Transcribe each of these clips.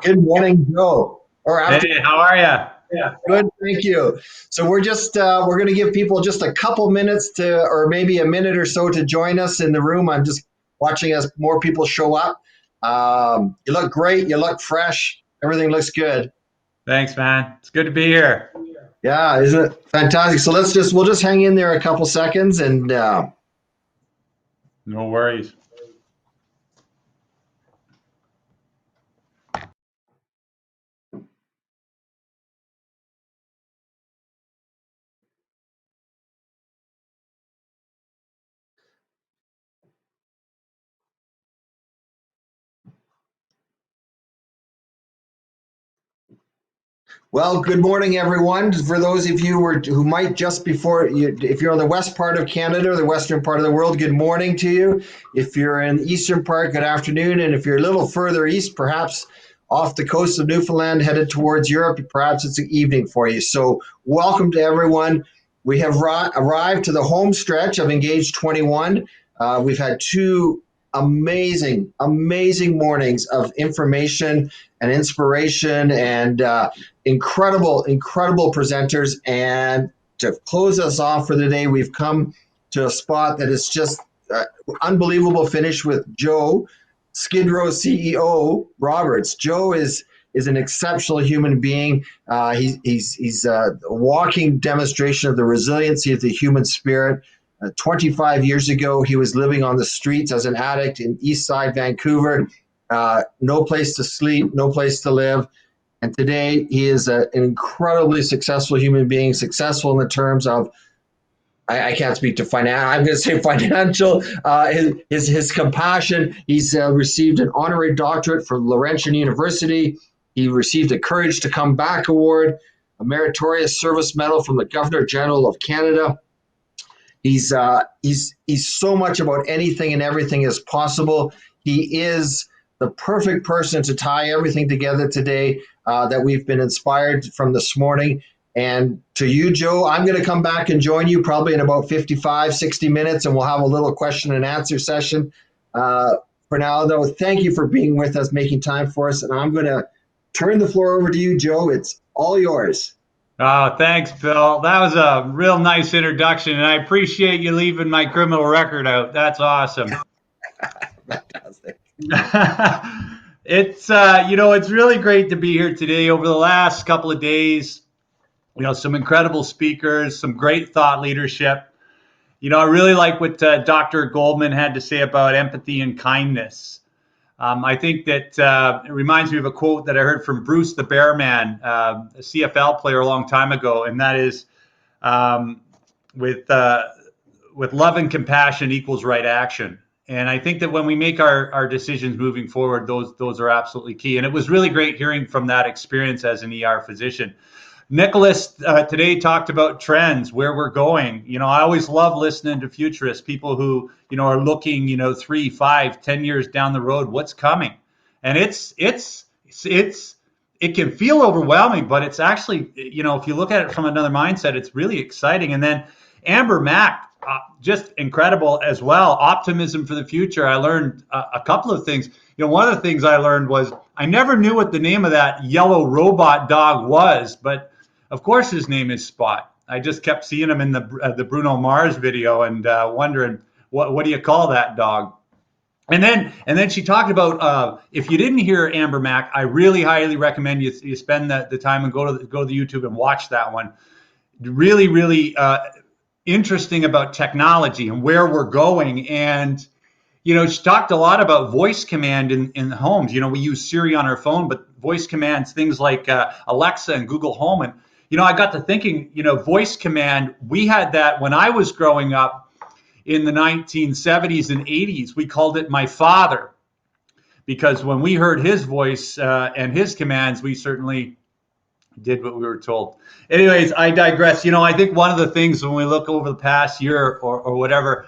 Good morning, Joe. Or after. Hey, how are you? Yeah. Good, thank you. So we're going to give people just a couple minutes to, or maybe a minute or so to join us in the room. I'm just watching as more people show up. You look great. You look fresh. Everything looks good. Thanks, man. It's good to be here. Yeah, isn't it fantastic? So we'll just hang in there a couple seconds and No worries. well, good morning, everyone. For those of you who might just before you, if you're on the west part of Canada, the western part of the world, good morning to you. If you're in the eastern part, good afternoon. And if you're a little further east, perhaps off the coast of Newfoundland, headed towards Europe, perhaps it's an evening for you. So, welcome to everyone. We have arrived to the home stretch of EngAGE 21. We've had two amazing mornings of information and inspiration and incredible presenters. And to close us off for the day, we've come to a spot that is just unbelievable finish with Joe, Skidrow CEO Roberts. Joe is an exceptional human being. He's a walking demonstration of the resiliency of the human spirit. 25 years ago, he was living on the streets as an addict in East Side Vancouver. No place to sleep, no place to live. And today, he is an incredibly successful human being, successful in the terms of, I can't speak to financial, I'm going to say financial, his compassion. He's received an honorary doctorate from Laurentian University. He received a Courage to Come Back Award, a Meritorious Service Medal from the Governor General of Canada. He's so much about anything and everything as possible. He is the perfect person to tie everything together today that we've been inspired from this morning. And to you, Joe, I'm going to come back and join you probably in about 55, 60 minutes, and we'll have a little question and answer session. For now, though, thank you for being with us, making time for us. And I'm going to turn the floor over to you, Joe. It's all yours. Oh, thanks, Bill. That was a real nice introduction, and I appreciate you leaving my criminal record out. That's awesome. Fantastic. It's really great to be here today. Over the last couple of days, some incredible speakers, some great thought leadership. I really like what Dr. Goldman had to say about empathy and kindness. I think that it reminds me of a quote that I heard from Bruce the Bearman, a CFL player a long time ago, and that is, um, with love and compassion equals right action. And I think that when we make our decisions moving forward, those are absolutely key. And it was really great hearing from that experience as an ER physician. Nicholas today talked about trends, where we're going. I always love listening to futurists, people who, are looking, 3, 5, 10 years down the road, what's coming. And it can feel overwhelming, but it's actually, if you look at it from another mindset, it's really exciting. And then Amber Mack, just incredible as well. Optimism for the future. I learned a couple of things. One of the things I learned was I never knew what the name of that yellow robot dog was, but of course his name is Spot. I just kept seeing him in the Bruno Mars video and wondering what do you call that dog? And then she talked about if you didn't hear Amber Mack, I really highly recommend you spend the time and go to the YouTube and watch that one. Really interesting about technology and where we're going. And she talked a lot about voice command in homes. We use Siri on our phone, but voice commands, things like Alexa and Google Home. And I got to thinking, voice command, we had that when I was growing up in the 1970s and 80s. We called it my father, because when we heard his voice and his commands, we certainly did what we were told. Anyways, I digress. I think one of the things when we look over the past year or whatever,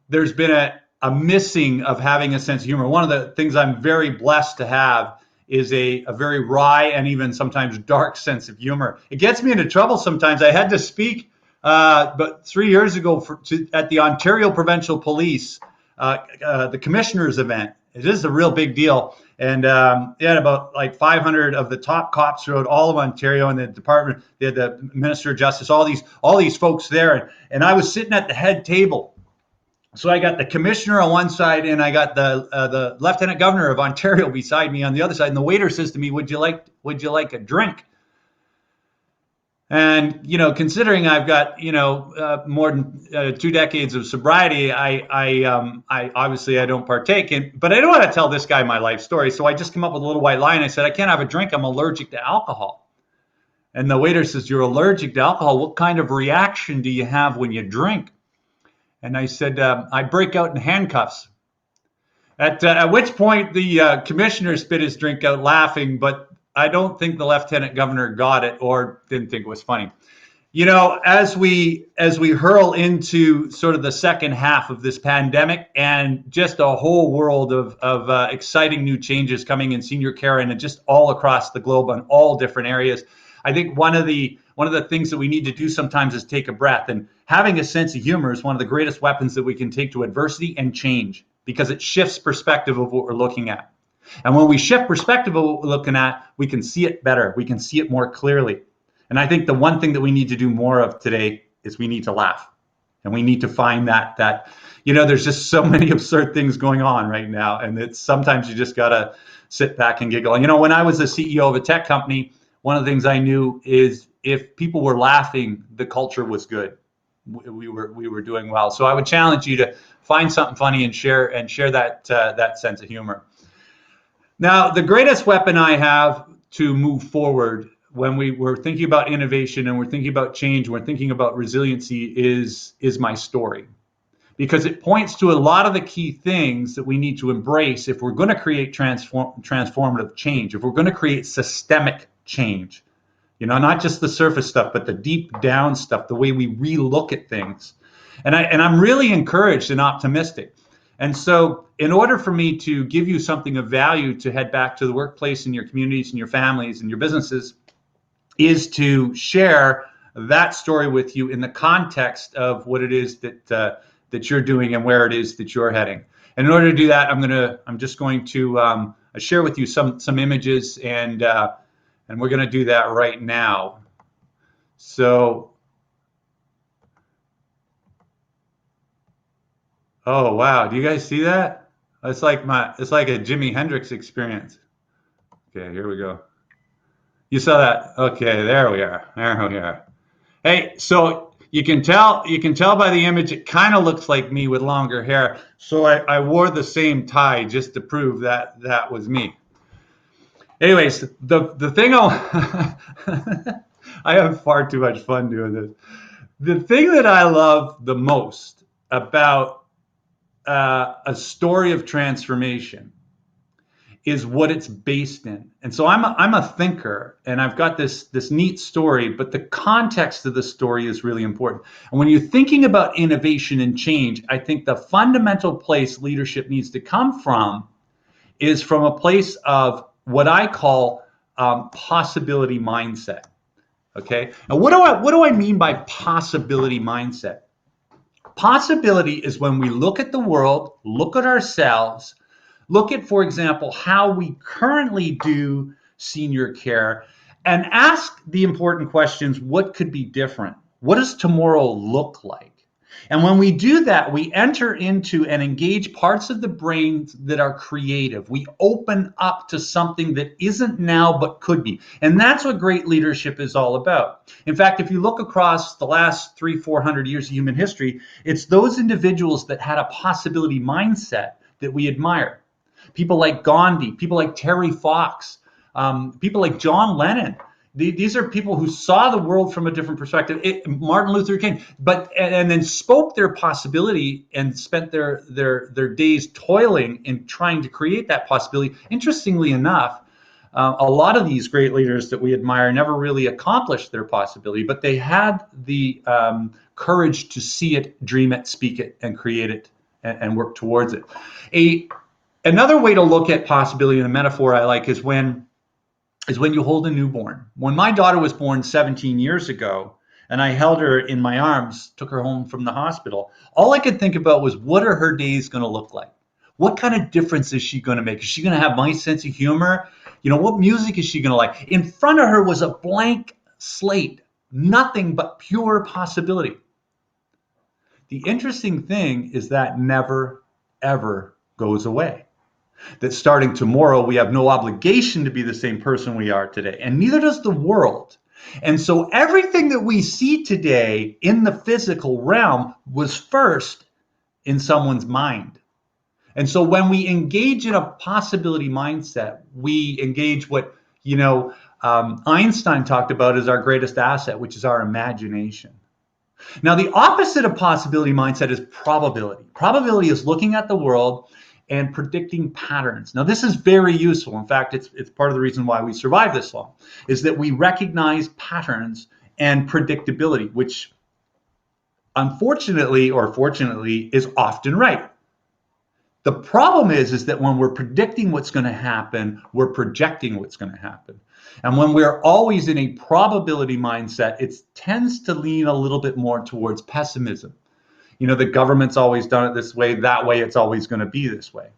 there's been a missing of having a sense of humor. One of the things I'm very blessed to have is a very wry and even sometimes dark sense of humor. It gets me into trouble sometimes. I had to speak but 3 years ago at the Ontario Provincial Police the commissioner's event. It is a real big deal. And they had about like 500 of the top cops throughout all of Ontario, and the department, they had the Minister of Justice, all these folks there. And I was sitting at the head table. So I got the commissioner on one side, and I got the lieutenant governor of Ontario beside me on the other side. And the waiter says to me, "Would you like a drink?" And considering I've got more than 2 decades of sobriety, I obviously I don't partake in. But I don't want to tell this guy my life story, so I just come up with a little white lie, and I said, "I can't have a drink. I'm allergic to alcohol." And the waiter says, "You're allergic to alcohol. What kind of reaction do you have when you drink?" And I said, "I break out in handcuffs." At which point the commissioner spit his drink out laughing, but I don't think the lieutenant governor got it or didn't think it was funny. As we hurl into sort of the second half of this pandemic and just a whole world of exciting new changes coming in senior care and just all across the globe on all different areas, I think one of the things that we need to do sometimes is take a breath. And having a sense of humor is one of the greatest weapons that we can take to adversity and change, because it shifts perspective of what we're looking at. And when we shift perspective of what we're looking at, we can see it better. We can see it more clearly. And I think the one thing that we need to do more of today is we need to laugh. And we need to find that there's just so many absurd things going on right now. And it's sometimes you just got to sit back and giggle. And when I was the CEO of a tech company, one of the things I knew is if people were laughing, the culture was good. We were doing well. So I would challenge you to find something funny and share that sense of humor. Now, the greatest weapon I have to move forward when we're thinking about innovation and we're thinking about change, we're thinking about resiliency is my story, because it points to a lot of the key things that we need to embrace if we're going to create transformative change, if we're going to create systemic change. Not just the surface stuff, but the deep down stuff, the way we relook at things. And I'm really encouraged and optimistic. And so in order for me to give you something of value to head back to the workplace and your communities and your families and your businesses is to share that story with you in the context of what it is that you're doing and where it is that you're heading. And in order to do that, I'm just going to share with you some images, and we're going to do that right now. So, oh wow, do you guys see that? It's like a Jimi Hendrix experience. Okay, here we go. You saw that? Okay, there we are. Hey, so you can tell by the image, it kind of looks like me with longer hair. So I wore the same tie just to prove that was me. Anyways, the thing I have far too much fun doing this. The thing that I love the most about a story of transformation is what it's based in. And so I'm a thinker, and I've got this neat story, but the context of the story is really important. And when you're thinking about innovation and change, I think the fundamental place leadership needs to come from is from a place of what I call possibility mindset. Okay, and what do I mean by possibility mindset? Possibility is when we look at the world, look at ourselves, look at, for example, how we currently do senior care, and ask the important questions: what could be different? What does tomorrow look like? And when we do that, we enter into and engage parts of the brain that are creative. We open up to something that isn't now but could be. And that's what great leadership is all about. In fact, if you look across the last 300-400 years of human history, it's those individuals that had a possibility mindset that we admire. People like Gandhi, people like Terry Fox, people like John Lennon. These are people who saw the world from a different perspective. Martin Luther King, and then spoke their possibility and spent their days toiling in trying to create that possibility. Interestingly enough, a lot of these great leaders that we admire never really accomplished their possibility, but they had the courage to see it, dream it, speak it, and create it, and work towards it. Another way to look at possibility, and a metaphor I like, is when you hold a newborn. When my daughter was born 17 years ago, And I held her in my arms, took her home from the hospital. All I could think about was, what are her days going to look like? What kind of difference is she going to make? Is she going to have my sense of humor? What music is she going to like? In front of her was a blank slate, nothing but pure possibility. The interesting thing is that never, ever goes away. That starting tomorrow, we have no obligation to be the same person we are today, and neither does the world. And so everything that we see today in the physical realm was first in someone's mind. And so when we engage in a possibility mindset, we engage what, Einstein talked about as our greatest asset, which is our imagination. Now, the opposite of possibility mindset is probability. Probability is looking at the world and predicting patterns. Now, this is very useful. In fact, it's part of the reason why we survive this long, is that we recognize patterns and predictability, which unfortunately or fortunately is often right. The problem is that when we're predicting what's going to happen, we're projecting what's going to happen. And when we're always in a probability mindset, it tends to lean a little bit more towards pessimism. The government's always done it this way, that way it's always going to be this way.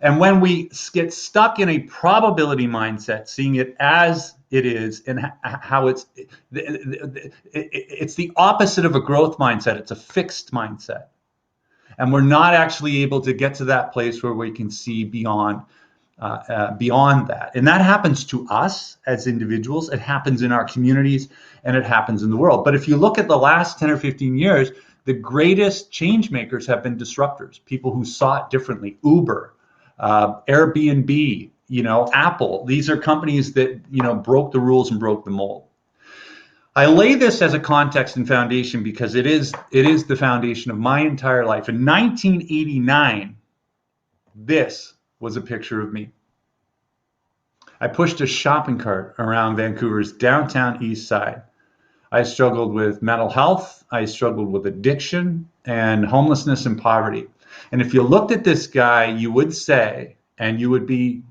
And when we get stuck in a probability mindset, seeing it as it is and how it's the opposite of a growth mindset. It's a fixed mindset. And we're not actually able to get to that place where we can see beyond that. And that happens to us as individuals. It happens in our communities, and it happens in the world. But if you look at the last 10 or 15 years, the greatest change makers have been disruptors, people who saw it differently. Uber, Airbnb, Apple. These are companies that, broke the rules and broke the mold. I lay this as a context and foundation because it is the foundation of my entire life. In 1989, this was a picture of me. I pushed a shopping cart around Vancouver's downtown east side. I struggled with mental health. I struggled with addiction and homelessness and poverty. And if you looked at this guy, you would say, and you would be,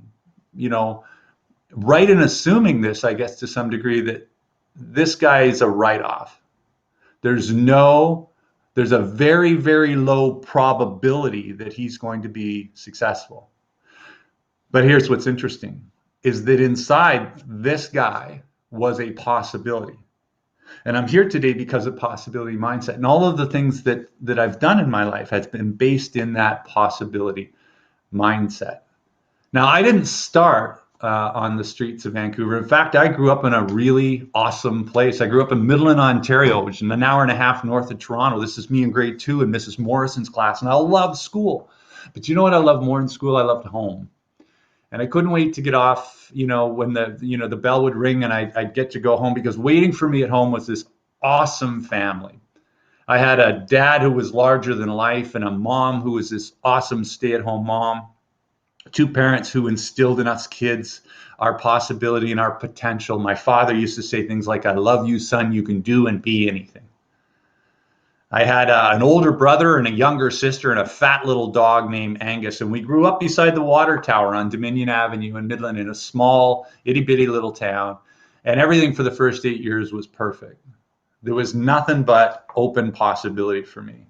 right in assuming this, I guess, to some degree, that this guy is a write-off. There's a very, very low probability that he's going to be successful. But here's what's interesting, is that inside this guy was a possibility. And I'm here today because of possibility mindset. And all of the things that I've done in my life has been based in that possibility mindset. Now, I didn't start on the streets of Vancouver. In fact, I grew up in a really awesome place. I grew up in Midland, Ontario, which is an hour and a half north of Toronto. This is me in grade 2 in Mrs. Morrison's class, and I loved school. But you know what I loved more in school? I loved home. And I couldn't wait to get off, when the bell would ring and I'd get to go home, because waiting for me at home was this awesome family. I had a dad who was larger than life and a mom who was this awesome stay-at-home mom. Two parents who instilled in us kids our possibility and our potential. My father used to say things like, "I love you, son. You can do and be anything." I had an older brother and a younger sister and a fat little dog named Angus. And we grew up beside the water tower on Dominion Avenue in Midland, in a small, itty-bitty little town. And everything for the first 8 years was perfect. There was nothing but open possibility for me.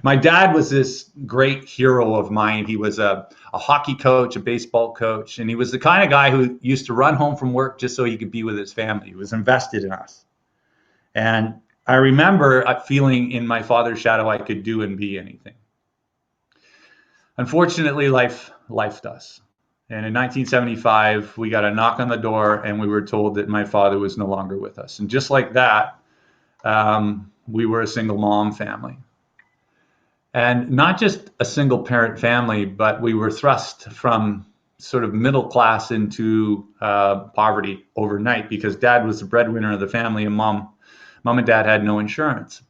My dad was this great hero of mine. He was a hockey coach, a baseball coach, and he was the kind of guy who used to run home from work just so he could be with his family. He was invested in us. And I remember feeling in my father's shadow I could do and be anything. Unfortunately, life does. And in 1975, we got a knock on the door and we were told that my father was no longer with us. And just like that, we were a single mom family. And not just a single parent family, but we were thrust from sort of middle class into poverty overnight, because dad was the breadwinner of the family and mom and dad had no insurance.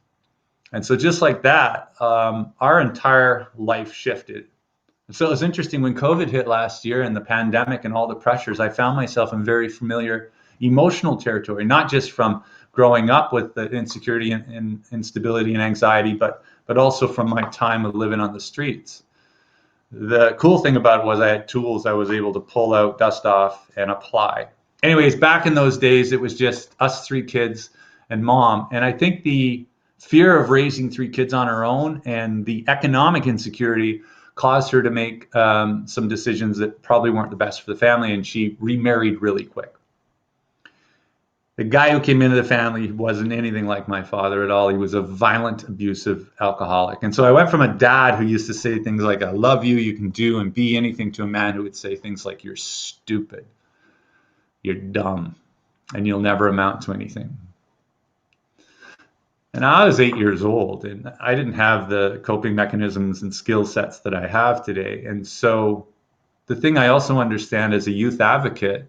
And so just like that, our entire life shifted. And so it was interesting when COVID hit last year and the pandemic and all the pressures, I found myself in very familiar emotional territory, not just from growing up with the insecurity and instability and anxiety, but also from my time of living on the streets. The cool thing about it was I had tools I was able to pull out, dust off, and apply. Anyways, back in those days, it was just us 3 kids and mom. And I think the fear of raising 3 kids on her own and the economic insecurity caused her to make some decisions that probably weren't the best for the family, and she remarried really quick. The guy who came into the family wasn't anything like my father at all. He was a violent, abusive alcoholic. And so I went from a dad who used to say things like, I love you, you can do and be anything, to a man who would say things like, you're stupid, you're dumb, and you'll never amount to anything. And I was 8 years old, and I didn't have the coping mechanisms and skill sets that I have today. And so the thing I also understand as a youth advocate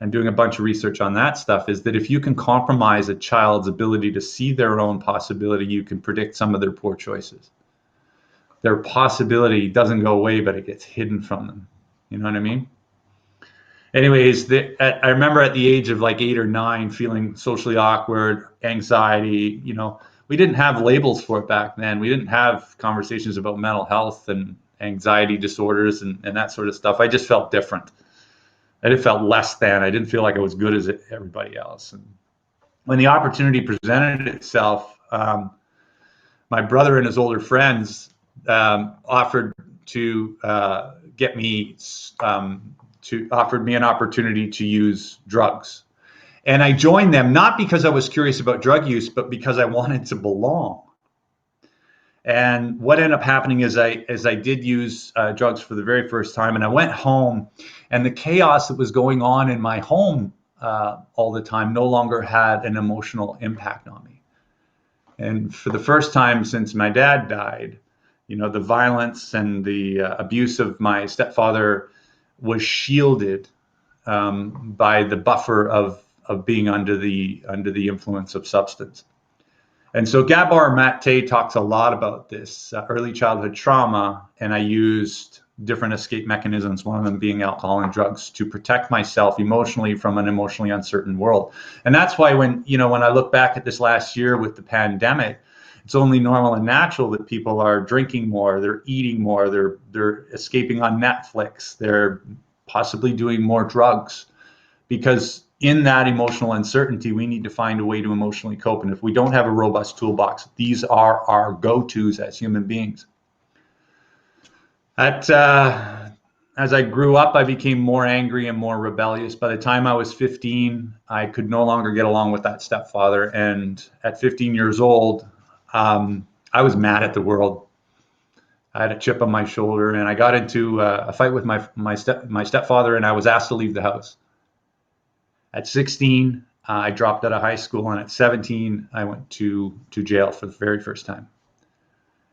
and doing a bunch of research on that stuff is that if you can compromise a child's ability to see their own possibility, you can predict some of their poor choices. Their possibility doesn't go away, but it gets hidden from them. You know what I mean? Anyways, I remember at the age of like 8 or 9 feeling socially awkward, anxiety. We didn't have labels for it back then. We didn't have conversations about mental health and anxiety disorders and that sort of stuff. I just felt different. I just felt less than. I didn't feel like I was good as everybody else. And when the opportunity presented itself, my brother and his older friends offered me an opportunity to use drugs. And I joined them not because I was curious about drug use, but because I wanted to belong. And what ended up happening is I did use drugs for the very first time, and I went home, and the chaos that was going on in my home all the time no longer had an emotional impact on me. And for the first time since my dad died, the violence and the abuse of my stepfather was shielded by the buffer of being under the influence of substance. And so Gabor Mate talks a lot about this early childhood trauma, and I used different escape mechanisms, one of them being alcohol and drugs, to protect myself emotionally from an emotionally uncertain world. And that's why when I look back at this last year with the pandemic, it's only normal and natural that people are drinking more, they're eating more, they're escaping on Netflix, they're possibly doing more drugs, because in that emotional uncertainty, we need to find a way to emotionally cope. And if we don't have a robust toolbox, these are our go-tos as human beings. As I grew up, I became more angry and more rebellious. By the time I was 15, I could no longer get along with that stepfather. And at 15 years old, I was mad at the world. I had a chip on my shoulder, and I got into a fight with my stepfather, and I was asked to leave the house. At 16, I dropped out of high school, and at 17, I went to jail for the very first time.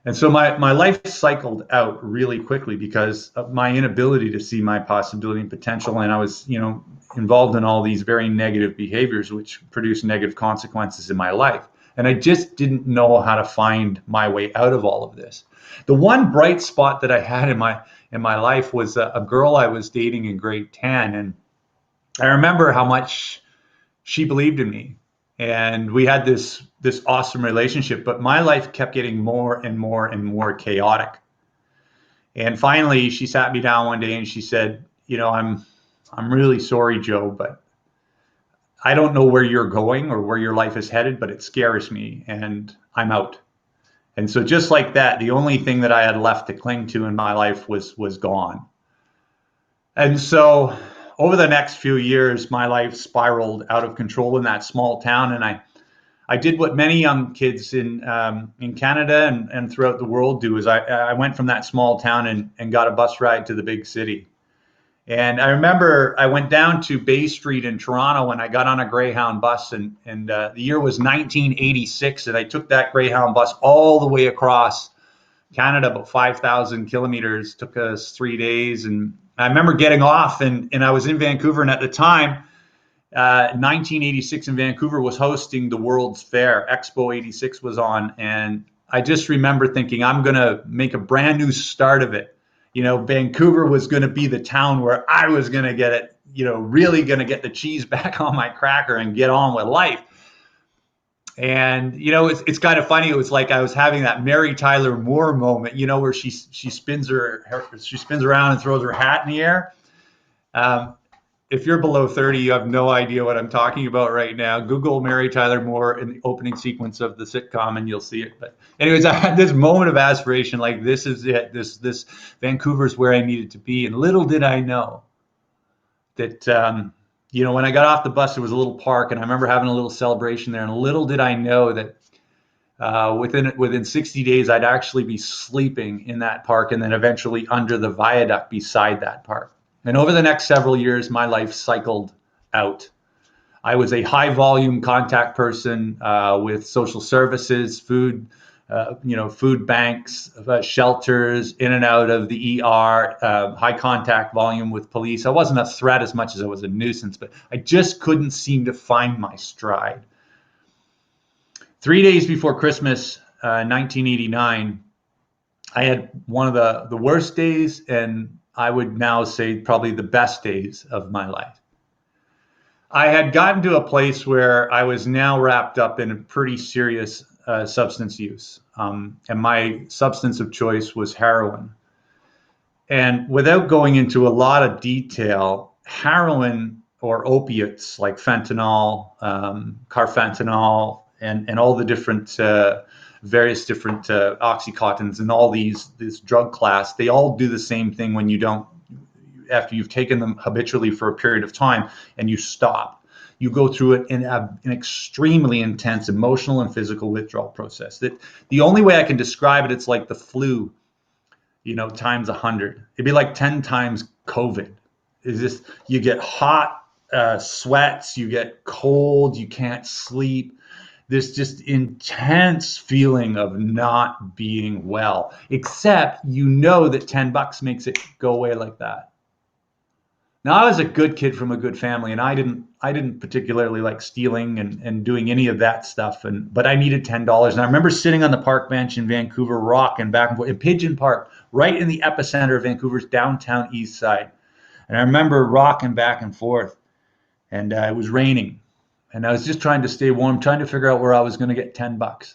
And so my life cycled out really quickly because of my inability to see my possibility and potential, and I was, involved in all these very negative behaviors, which produced negative consequences in my life. And I just didn't know how to find my way out of all of this. The one bright spot that I had in my life was a girl I was dating in grade 10, and I remember how much she believed in me, and we had this awesome relationship, but my life kept getting more and more and more chaotic. And finally, she sat me down one day and she said, I'm really sorry, Joe, but I don't know where you're going or where your life is headed, but it scares me and I'm out. And so just like that, the only thing that I had left to cling to in my life was gone. And so over the next few years, my life spiraled out of control in that small town. And I did what many young kids in Canada and throughout the world do, is I went from that small town and got a bus ride to the big city. And I remember I went down to Bay Street in Toronto and I got on a Greyhound bus, and the year was 1986, and I took that Greyhound bus all the way across Canada, about 5,000 kilometers, took us 3 days. And I remember getting off and I was in Vancouver, and at the time, 1986 in Vancouver was hosting the World's Fair. Expo 86 was on, and I just remember thinking, I'm going to make a brand new start of it. Vancouver was going to be the town where I was going to get it, really going to get the cheese back on my cracker and get on with life. And, it's kind of funny. It was like I was having that Mary Tyler Moore moment, where she spins around and throws her hat in the air. if you're below 30, you have no idea what I'm talking about right now. Google Mary Tyler Moore in the opening sequence of the sitcom and you'll see it. But anyways, I had this moment of aspiration, like this is it. This Vancouver's where I needed to be. And little did I know that, when I got off the bus, there was a little park, and I remember having a little celebration there. And little did I know that within 60 days, I'd actually be sleeping in that park, and then eventually under the viaduct beside that park. And over the next several years, my life cycled out. I was a high volume contact person with social services, food banks, shelters, in and out of the ER, high contact volume with police. I wasn't a threat as much as I was a nuisance, but I just couldn't seem to find my stride. 3 days before Christmas, 1989, I had one of the worst days, and I would now say probably the best days of my life. I had gotten to a place where I was now wrapped up in a pretty serious substance use. And my substance of choice was heroin. And without going into a lot of detail, heroin or opiates like fentanyl, carfentanil, and all the different various different Oxycontins and all this drug class, they all do the same thing when you don't, after you've taken them habitually for a period of time and you stop. You go through it in an extremely intense emotional and physical withdrawal process. That the only way I can describe it, it's like the flu, times 100. It'd be like 10 times COVID. Is this, you get hot sweats, you get cold, you can't sleep. This just intense feeling of not being well, except that $10 makes it go away like that. Now, I was a good kid from a good family, and I didn't particularly like stealing and doing any of that stuff. But I needed $10, and I remember sitting on the park bench in Vancouver, rocking back and forth in Pigeon Park, right in the epicenter of Vancouver's downtown east side. And I remember rocking back and forth, and it was raining, and I was just trying to stay warm, trying to figure out where I was going to get $10.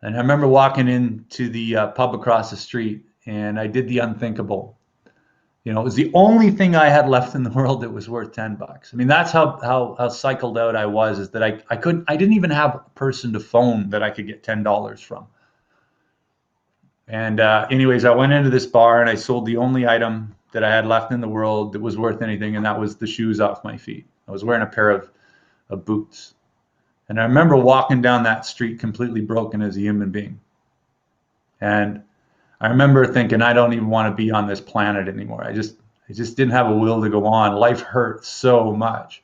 And I remember walking into the pub across the street, and I did the unthinkable. It was the only thing I had left in the world that was worth $10. I mean, that's how cycled out I was, is that I didn't even have a person to phone that I could get $10 from. And anyways, I went into this bar and I sold the only item that I had left in the world that was worth anything, and that was the shoes off my feet. I was wearing a pair of boots. And I remember walking down that street completely broken as a human being. And I remember thinking, I don't even want to be on this planet anymore. I just didn't have a will to go on. Life hurt so much.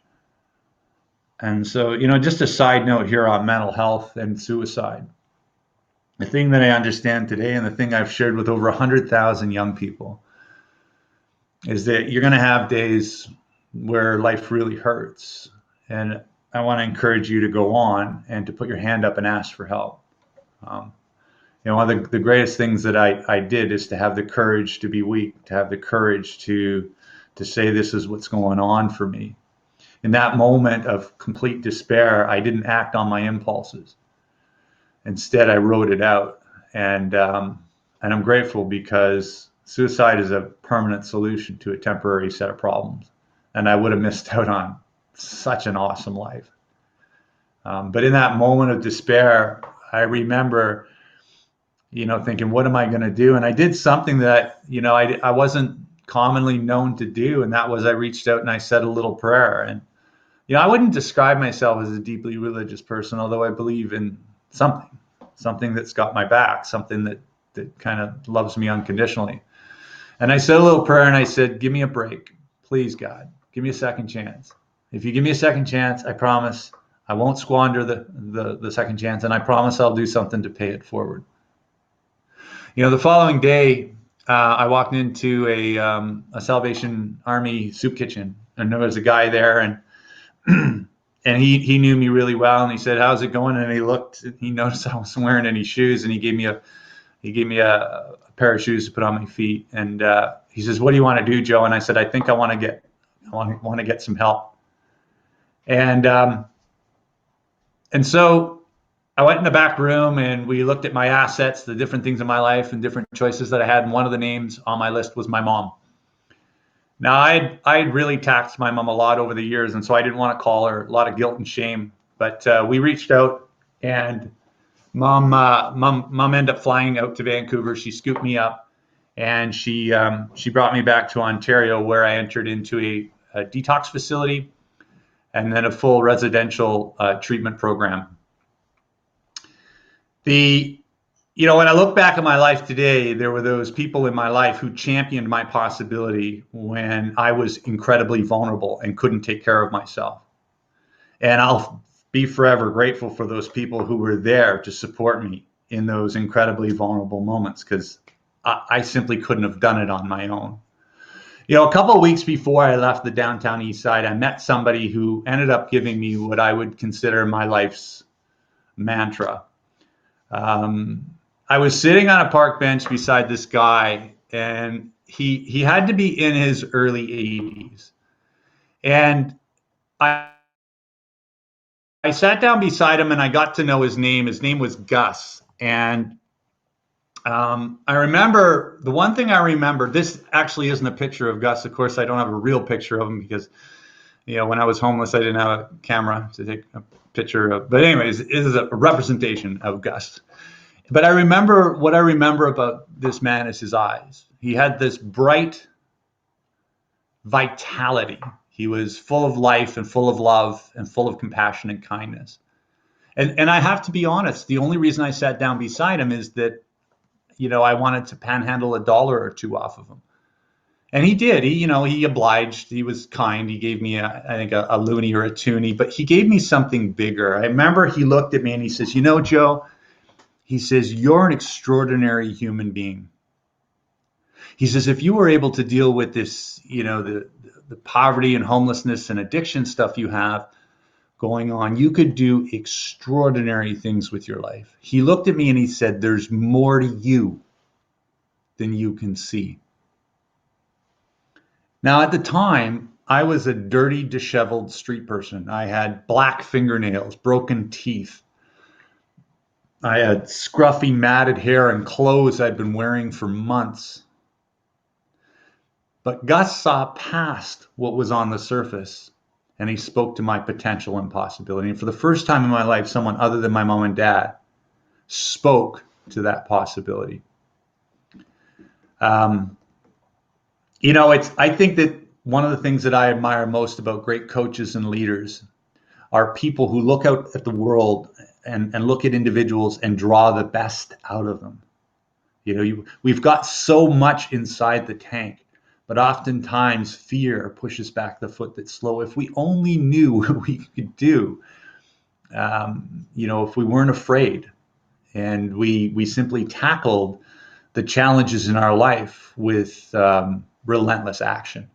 And so, just a side note here on mental health and suicide. The thing that I understand today, and the thing I've shared with over 100,000 young people, is that you're going to have days where life really hurts. And I want to encourage you to go on and to put your hand up and ask for help. One of the greatest things that I did is to have the courage to be weak, to have the courage to say this is what's going on for me. In that moment of complete despair, I didn't act on my impulses. Instead, I wrote it out, and I'm grateful, because suicide is a permanent solution to a temporary set of problems, and I would have missed out on such an awesome life. But in that moment of despair, I remember thinking, what am I going to do? And I did something that, I wasn't commonly known to do. And that was, I reached out and I said a little prayer. And, I wouldn't describe myself as a deeply religious person, although I believe in something that's got my back, something that kind of loves me unconditionally. And I said a little prayer and I said, give me a break. Please, God, give me a second chance. If you give me a second chance, I promise I won't squander the second chance. And I promise I'll do something to pay it forward. The following day, I walked into a Salvation Army soup kitchen, and there was a guy there, and he knew me really well, and he said, "How's it going?" And he noticed I wasn't wearing any shoes, and he gave me a pair of shoes to put on my feet, and he says, "What do you want to do, Joe?" And I said, "I think I want to get some help," and so I went in the back room and we looked at my assets, the different things in my life and different choices that I had. And one of the names on my list was my mom. Now, I'd really taxed my mom a lot over the years, and so I didn't want to call her. A lot of guilt and shame. But we reached out, and mom ended up flying out to Vancouver. She scooped me up, and she brought me back to Ontario, where I entered into a detox facility, and then a full residential treatment program. When I look back at my life today, there were those people in my life who championed my possibility when I was incredibly vulnerable and couldn't take care of myself. And I'll be forever grateful for those people who were there to support me in those incredibly vulnerable moments, because I simply couldn't have done it on my own. A couple of weeks before I left the downtown east side, I met somebody who ended up giving me what I would consider my life's mantra. I was sitting on a park bench beside this guy, and he had to be in his early 80s. And I sat down beside him, and I got to know his name. His name was Gus. And I remember, the one thing I remember, this actually isn't a picture of Gus. Of course, I don't have a real picture of him because, when I was homeless, I didn't have a camera to take a picture of. But anyways, it is a representation of Gus. But what I remember about this man is his eyes. He had this bright vitality. He was full of life and full of love and full of compassion and kindness. And I have to be honest, the only reason I sat down beside him is that, I wanted to panhandle $1 or $2 off of him. And he did. He obliged. He was kind. He gave me, I think, a loonie or a toonie, but he gave me something bigger. I remember he looked at me and he says, Joe, he says, you're an extraordinary human being. He says, if you were able to deal with this, the poverty and homelessness and addiction stuff you have going on, you could do extraordinary things with your life. He looked at me and he said, there's more to you than you can see. Now, at the time, I was a dirty, disheveled street person. I had black fingernails, broken teeth. I had scruffy, matted hair and clothes I'd been wearing for months. But Gus saw past what was on the surface, and he spoke to my potential and possibility. And for the first time in my life, someone other than my mom and dad spoke to that possibility. I think that one of the things that I admire most about great coaches and leaders are people who look out at the world and look at individuals and draw the best out of them. We've got so much inside the tank, but oftentimes fear pushes back the foot that's slow. If we only knew what we could do, if we weren't afraid and we simply tackled the challenges in our life with relentless action.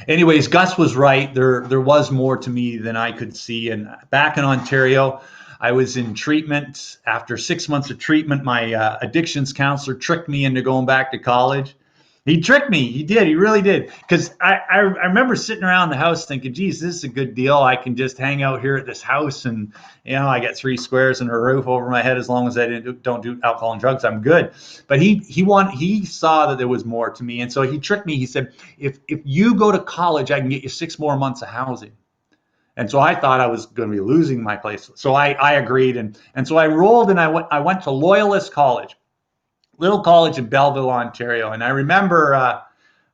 Anyways, Gus was right. There was more to me than I could see. And back in Ontario, I was in treatment. After 6 months of treatment, my addictions counselor tricked me into going back to college. He tricked me. He did. He really did. Because I remember sitting around the house thinking, geez, this is a good deal. I can just hang out here at this house and, I get 3 squares and a roof over my head. As long as I don't do alcohol and drugs, I'm good. But he saw that there was more to me. And so he tricked me. He said, if you go to college, I can get you 6 more months of housing. And so I thought I was going to be losing my place. So I agreed. And so I enrolled and I went to Loyalist College. Little college in Belleville, Ontario, and I remember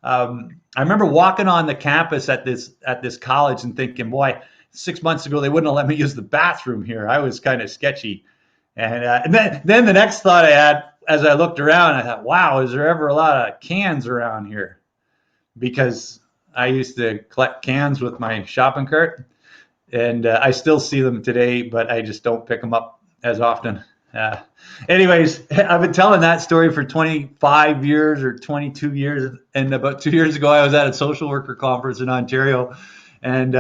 walking on the campus at this college and thinking, boy, 6 months ago they wouldn't have let me use the bathroom here. I was kind of sketchy, and then the next thought I had as I looked around, I thought, wow, is there ever a lot of cans around here? Because I used to collect cans with my shopping cart, and I still see them today, but I just don't pick them up as often. Anyways, I've been telling that story for 25 years or 22 years. And about 2 years ago, I was at a social worker conference in Ontario, and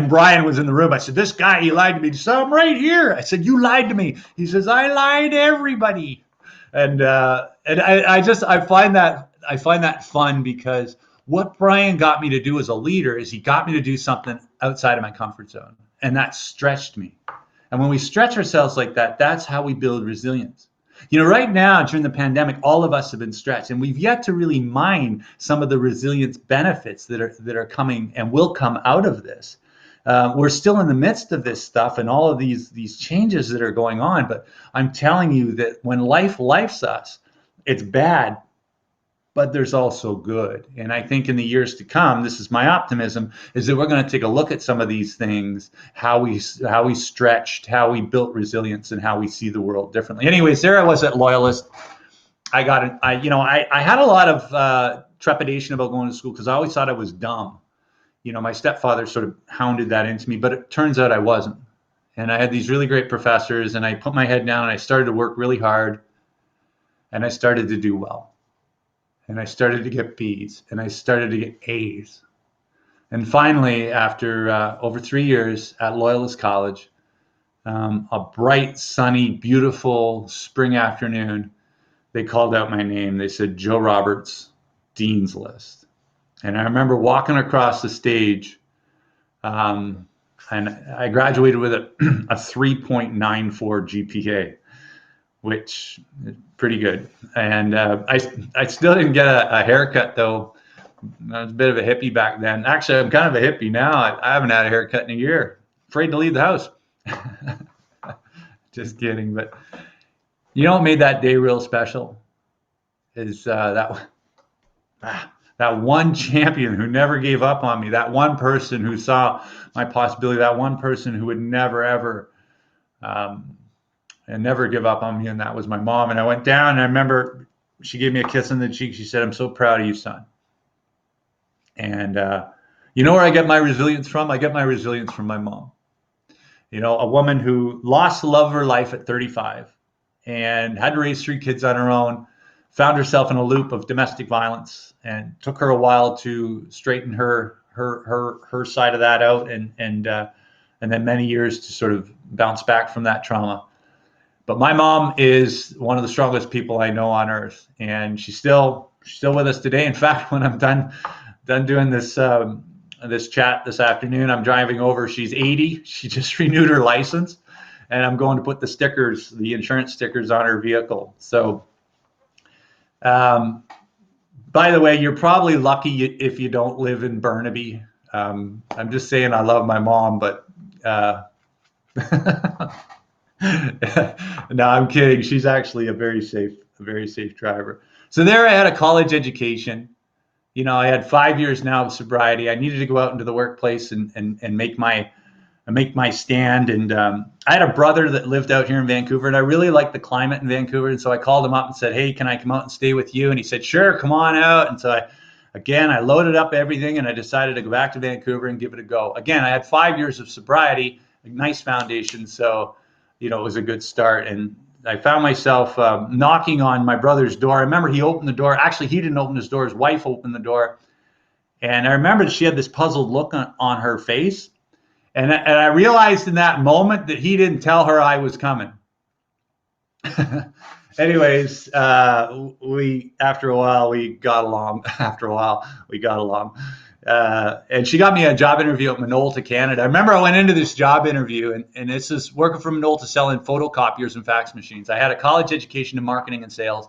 Brian was in the room. I said, this guy, he lied to me. He said, I'm right here. I said, you lied to me. He says, I lied to everybody. And I find that fun, because what Brian got me to do as a leader is he got me to do something outside of my comfort zone, and that stretched me. And when we stretch ourselves like that, that's how we build resilience. Right now during the pandemic, all of us have been stretched, and we've yet to really mine some of the resilience benefits that are coming and will come out of this. We're still in the midst of this stuff and all of these changes that are going on. But I'm telling you that when life lifes us, it's bad, but there's also good. And I think in the years to come, this is my optimism, is that we're going to take a look at some of these things, how we stretched, how we built resilience, and how we see the world differently. Anyways, there I was at Loyalist. I had a lot of trepidation about going to school because I always thought I was dumb. My stepfather sort of hounded that into me, but it turns out I wasn't. And I had these really great professors, and I put my head down and I started to work really hard, and I started to do well. And I started to get B's, and I started to get A's. And finally, after over 3 years at Loyalist College, a bright, sunny, beautiful spring afternoon, they called out my name. They said, Joe Roberts, Dean's List. And I remember walking across the stage, and I graduated with a 3.94 GPA, which is pretty good. And I still didn't get a haircut, though. I was a bit of a hippie back then. Actually, I'm kind of a hippie now. I haven't had a haircut in a year. Afraid to leave the house. Just kidding. But what made that day real special is that one champion who never gave up on me, that one person who saw my possibility, that one person who would never, ever and never give up on me, and that was my mom. And I went down, and I remember she gave me a kiss on the cheek. She said, I'm so proud of you, son. And you know where I get my resilience from? I get my resilience from my mom. A woman who lost the love of her life at 35 and had to raise 3 kids on her own, found herself in a loop of domestic violence, and took her a while to straighten her side of that out, and then many years to sort of bounce back from that trauma. But my mom is one of the strongest people I know on earth, and she's still with us today. In fact, when I'm done doing this this chat this afternoon, I'm driving over. She's 80. She just renewed her license, and I'm going to put the insurance stickers on her vehicle. So, by the way, you're probably lucky if you don't live in Burnaby. I'm just saying I love my mom, but no, I'm kidding. She's actually a very safe driver. So there I had a college education. I had 5 years now of sobriety. I needed to go out into the workplace and make my stand. And I had a brother that lived out here in Vancouver, and I really liked the climate in Vancouver. And so I called him up and said, hey, can I come out and stay with you? And he said, sure, come on out. And so I loaded up everything, and I decided to go back to Vancouver and give it a go. Again, I had 5 years of sobriety, a nice foundation. So, it was a good start. And I found myself knocking on my brother's door. I remember he opened the door. Actually, he didn't open his door. His wife opened the door. And I remember that she had this puzzled look on her face. And I realized in that moment that he didn't tell her I was coming. Anyways, after a while we got along. And she got me a job interview at Minolta, Canada. I remember I went into this job interview, and this is working for Minolta selling photocopiers and fax machines. I had a college education in marketing and sales.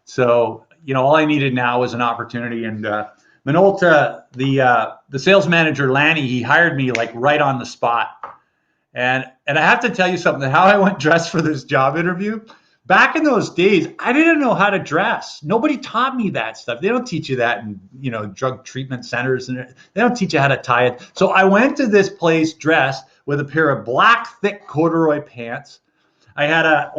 So, all I needed now was an opportunity. And Minolta, the sales manager, Lanny, he hired me like right on the spot. And I have to tell you something, how I went dressed for this job interview. Back in those days, I didn't know how to dress. Nobody taught me that stuff. They don't teach you that in, drug treatment centers, and they don't teach you how to tie it. So I went to this place dressed with a pair of black, thick corduroy pants. I had a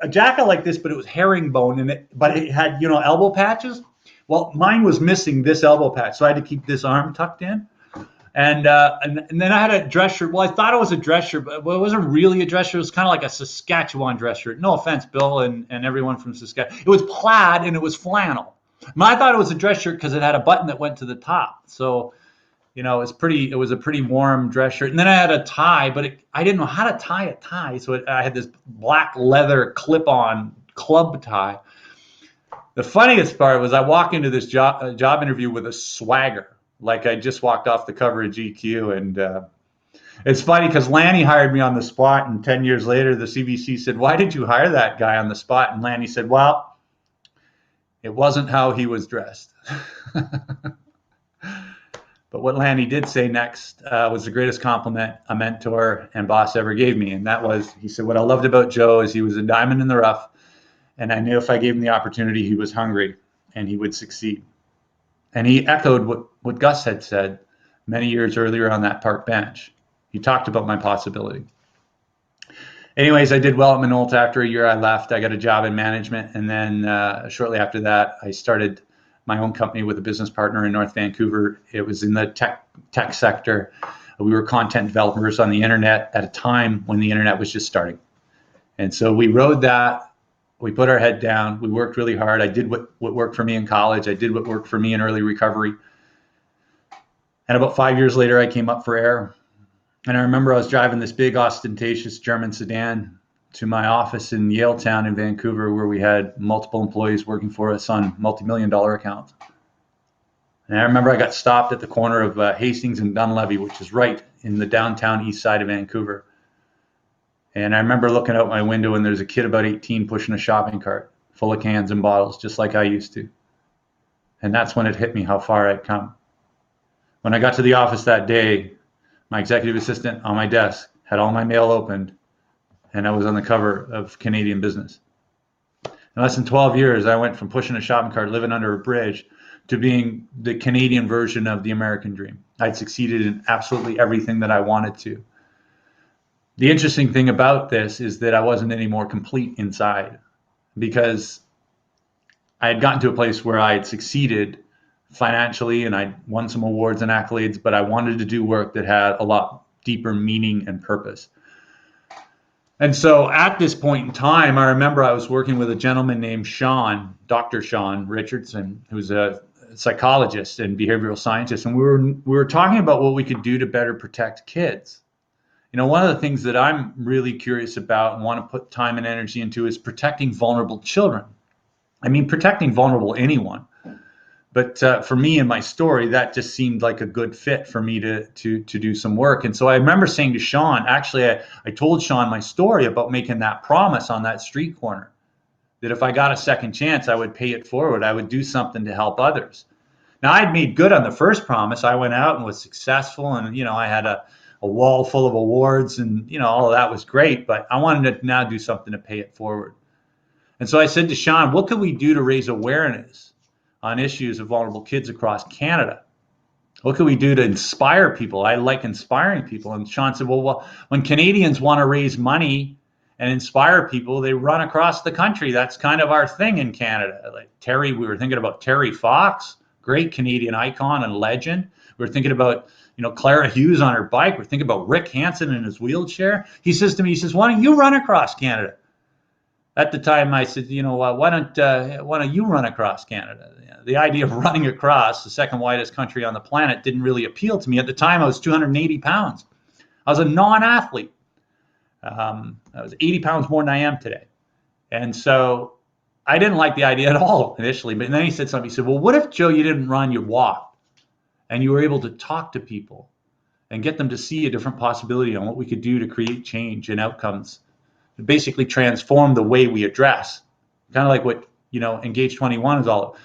jacket like this, but it was herringbone in it, but it had, elbow patches. Well, mine was missing this elbow patch, so I had to keep this arm tucked in. And then I had a dress shirt. Well, I thought it was a dress shirt, but it wasn't really a dress shirt. It was kind of like a Saskatchewan dress shirt. No offense, Bill and everyone from Saskatchewan. It was plaid and it was flannel. I thought it was a dress shirt because it had a button that went to the top. So, it was a pretty warm dress shirt. And then I had a tie, but I didn't know how to tie a tie. So I had this black leather clip-on club tie. The funniest part was I walked into this job interview with a swagger. Like I just walked off the cover of GQ, and It's funny because Lanny hired me on the spot, and 10 years later, the CBC said, "Why did you hire that guy on the spot?" And Lanny said, "Well, it wasn't how he was dressed." But what Lanny did say next was the greatest compliment a mentor and boss ever gave me. And that was, he said, "What I loved about Joe is he was a diamond in the rough. And I knew if I gave him the opportunity, he was hungry and he would succeed." And he echoed what Gus had said many years earlier on that park bench. He talked about my possibility. Anyways, I did well at Minolta. After a year, I left. I got a job in management. And then shortly after that, I started my own company with a business partner in North Vancouver. It was in the tech sector. We were content developers on the internet at a time when the internet was just starting. And so we rode that. We put our head down. We worked really hard. I did what worked for me in college. I did what worked for me in early recovery. And about 5 years later, I came up for air. And I remember I was driving this big, ostentatious German sedan to my office in Yaletown in Vancouver, where we had multiple employees working for us on multi-million-dollar accounts. And I remember I got stopped at the corner of Hastings and Dunlevy, which is right in the downtown east side of Vancouver. And I remember looking out my window, and there's a kid about 18 pushing a shopping cart full of cans and bottles, just like I used to. And that's when it hit me how far I'd come. When I got to the office that day, my executive assistant on my desk had all my mail opened, and I was on the cover of Canadian Business. In less than 12 years, I went from pushing a shopping cart, living under a bridge, to being the Canadian version of the American dream. I'd succeeded in absolutely everything that I wanted to. The interesting thing about this is that I wasn't any more complete inside, because I had gotten to a place where I had succeeded financially and I won some awards and accolades, but I wanted to do work that had a lot deeper meaning and purpose. And so at this point in time, I remember I was working with a gentleman named Sean, Dr. Sean Richardson, who's a psychologist and behavioral scientist. And we were talking about what we could do to better protect kids. You know, one of the things that I'm really curious about and want to put time and energy into is protecting vulnerable children. I mean, protecting vulnerable anyone. But for me and my story, that just seemed like a good fit for me to do some work. And so I remember saying to Sean, actually, I told Sean my story about making that promise on that street corner, that if I got a second chance, I would pay it forward. I would do something to help others. Now, I'd made good on the first promise. I went out and was successful. And, you know, I had a wall full of awards and, you know, all of that was great. But I wanted to now do something to pay it forward. And so I said to Sean, what could we do to raise awareness on issues of vulnerable kids across Canada? What can we do to inspire people? I like inspiring people. And Sean said, well, when Canadians want to raise money and inspire people, they run across the country. That's kind of our thing in Canada. Like Terry, we were thinking about Terry Fox, great Canadian icon and legend. We were thinking about, you know, Clara Hughes on her bike. We're thinking about Rick Hansen in his wheelchair. He says to me, he says, why don't you run across Canada? At the time, I said, you know, why don't you run across Canada? The idea of running across the second widest country on the planet didn't really appeal to me. At the time, I was 280 pounds. I was a non-athlete. I was 80 pounds more than I am today. And so I didn't like the idea at all initially. But then he said something. He said, well, what if, Joe, you didn't run, you walked, and you were able to talk to people and get them to see a different possibility on what we could do to create change and outcomes, to basically transform the way we address, kind of like what, you know, EngAGE 21 is all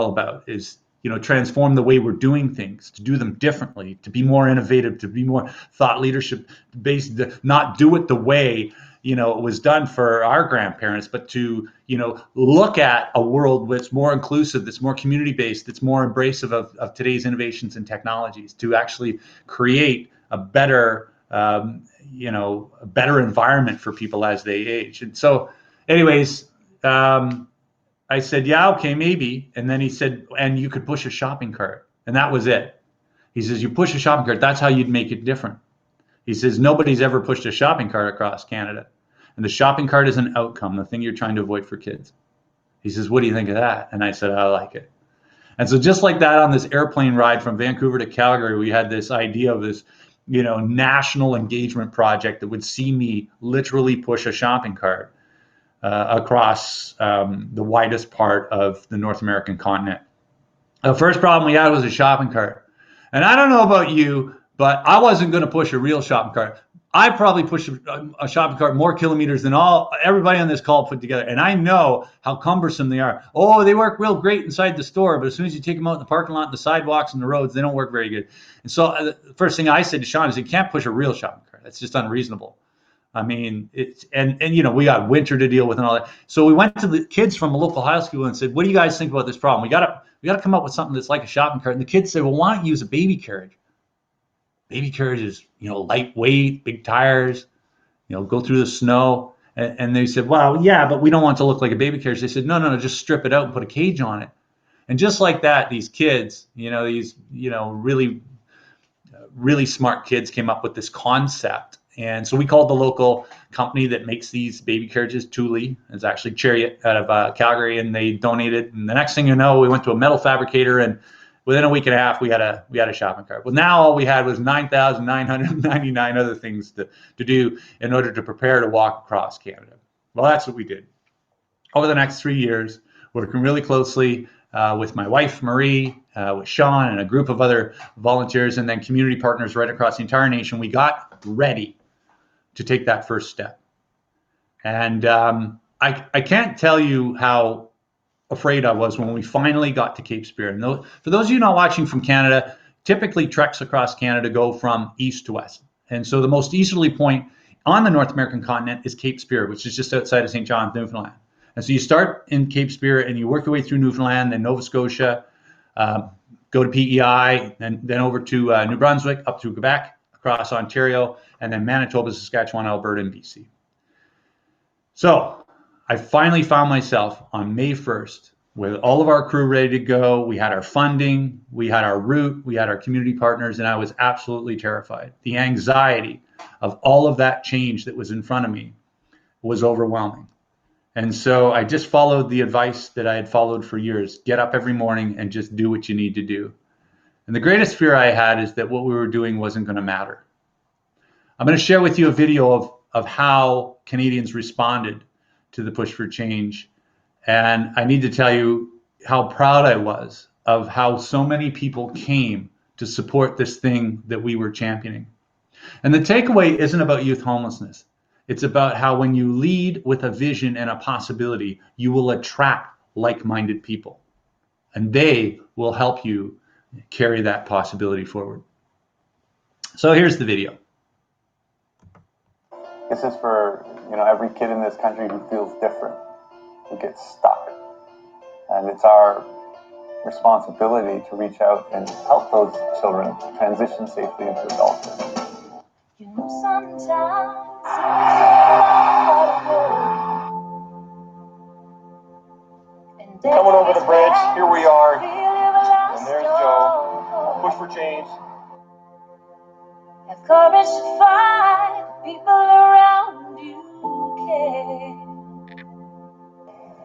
about, is, you know, transform the way we're doing things, to do them differently, to be more innovative, to be more thought leadership based, to not do it the way, you know, it was done for our grandparents, but to, you know, look at a world that's more inclusive, that's more community based, that's more embracive of today's innovations and technologies, to actually create a better, you know, a better environment for people as they age. And so anyways, I said, yeah, okay, maybe. And then he said, and you could push a shopping cart. And that was it. He says, you push a shopping cart, that's how you'd make it different. He says, nobody's ever pushed a shopping cart across Canada. And the shopping cart is an outcome, the thing you're trying to avoid for kids. He says, what do you think of that? And I said, I like it. And so just like that, on this airplane ride from Vancouver to Calgary, we had this idea of this, you know, national engagement project that would see me literally push a shopping cart across the widest part of the North American continent. The first problem we had was a shopping cart. And I don't know about you, But I wasn't going to push a real shopping cart. I probably pushed a shopping cart more kilometers than everybody on this call put together. And I know how cumbersome they are. Oh, they work real great inside the store, but as soon as you take them out in the parking lot, the sidewalks and the roads, they don't work very good. And so the first thing I said to Sean is, you can't push a real shopping cart. That's just unreasonable. I mean, it's and you know, we got winter to deal with and all that. So we went to the kids from a local high school and said, what do you guys think about this problem? We gotta come up with something that's like a shopping cart. And the kids said, well, why don't you use a baby carriage? Baby carriage is, you know, lightweight, big tires, you know, go through the snow. And they said, well, yeah, but we don't want it to look like a baby carriage. They said, no, just strip it out and put a cage on it. And just like that, these kids, these really, really smart kids came up with this concept. And so we called the local company that makes these baby carriages, Thule. It's actually Chariot out of Calgary, and they donated. And the next thing you know, we went to a metal fabricator, and within a week and a half, we had a shopping cart. Well, now all we had was 9,999 other things to do in order to prepare to walk across Canada. Well, that's what we did. Over the next 3 years, working really closely with my wife, Marie, with Sean, and a group of other volunteers, and then community partners right across the entire nation, we got ready to take that first step. And I can't tell you how afraid I was when we finally got to Cape Spear. And for those of you not watching from Canada, typically treks across Canada go from east to west. And so the most easterly point on the North American continent is Cape Spear, which is just outside of St. John's, Newfoundland. And so you start in Cape Spear and you work your way through Newfoundland, then Nova Scotia, go to PEI, and then over to New Brunswick, up through Quebec, across Ontario, and then Manitoba, Saskatchewan, Alberta, and BC. So I finally found myself on May 1st with all of our crew ready to go. We had our funding, we had our route, we had our community partners, and I was absolutely terrified. The anxiety of all of that change that was in front of me was overwhelming. And so I just followed the advice that I had followed for years. Get up every morning and just do what you need to do. And the greatest fear I had is that what we were doing wasn't going to matter. I'm going to share with you a video of how Canadians responded to the push for change. And I need to tell you how proud I was of how so many people came to support this thing that we were championing. And the takeaway isn't about youth homelessness. It's about how when you lead with a vision and a possibility, you will attract like-minded people. And they will help you carry that possibility forward. So here's the video. This is for, every kid in this country who feels different, who gets stuck. And it's our responsibility to reach out and help those children transition safely into adulthood. Sometimes coming over the bridge, here we are, and there's Joe. Push for change. Have courage to find people around you care.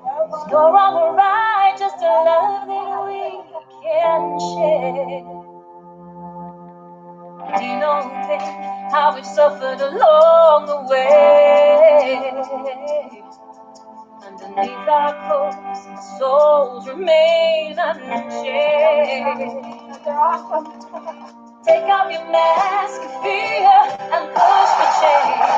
There's no wrong or right, just a love that we can share. Do you know how we've suffered along the way? Underneath our clothes, souls remain unchanged. Take off your mask of fear and push for change.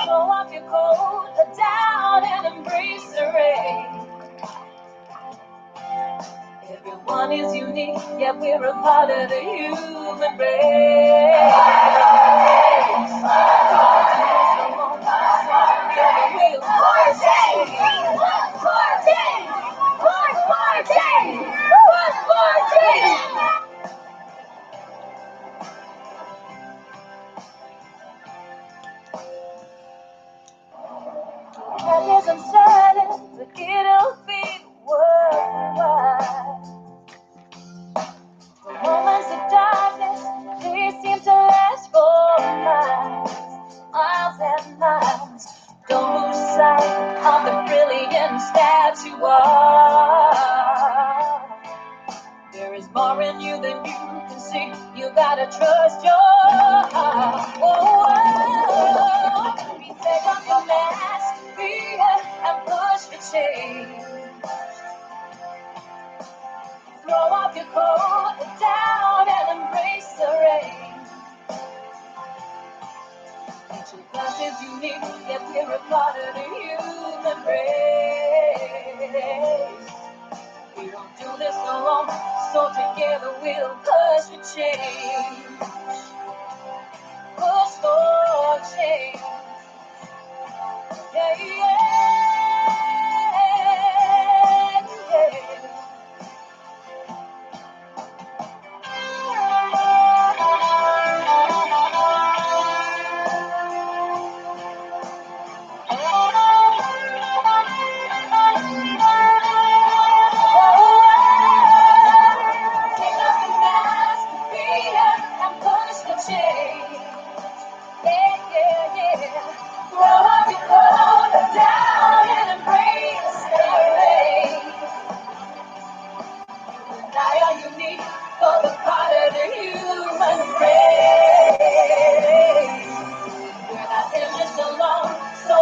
Throw off your coat, put down and embrace the rain. Everyone is unique, yet we're a part of the human race. That is uncertain, but it'll be worthwhile. The moments of darkness, they seem to last for miles and miles. Don't lose sight of the brilliance that you are. There is more in you than you can see. You gotta trust your heart. You take off your mask, fear, and push for change. Throw off your coat. down and embrace the rain. Each of us is unique, yet we're a part of the human race. We don't do this alone, so together we'll push for change. Push for change. Yeah, yeah, yeah.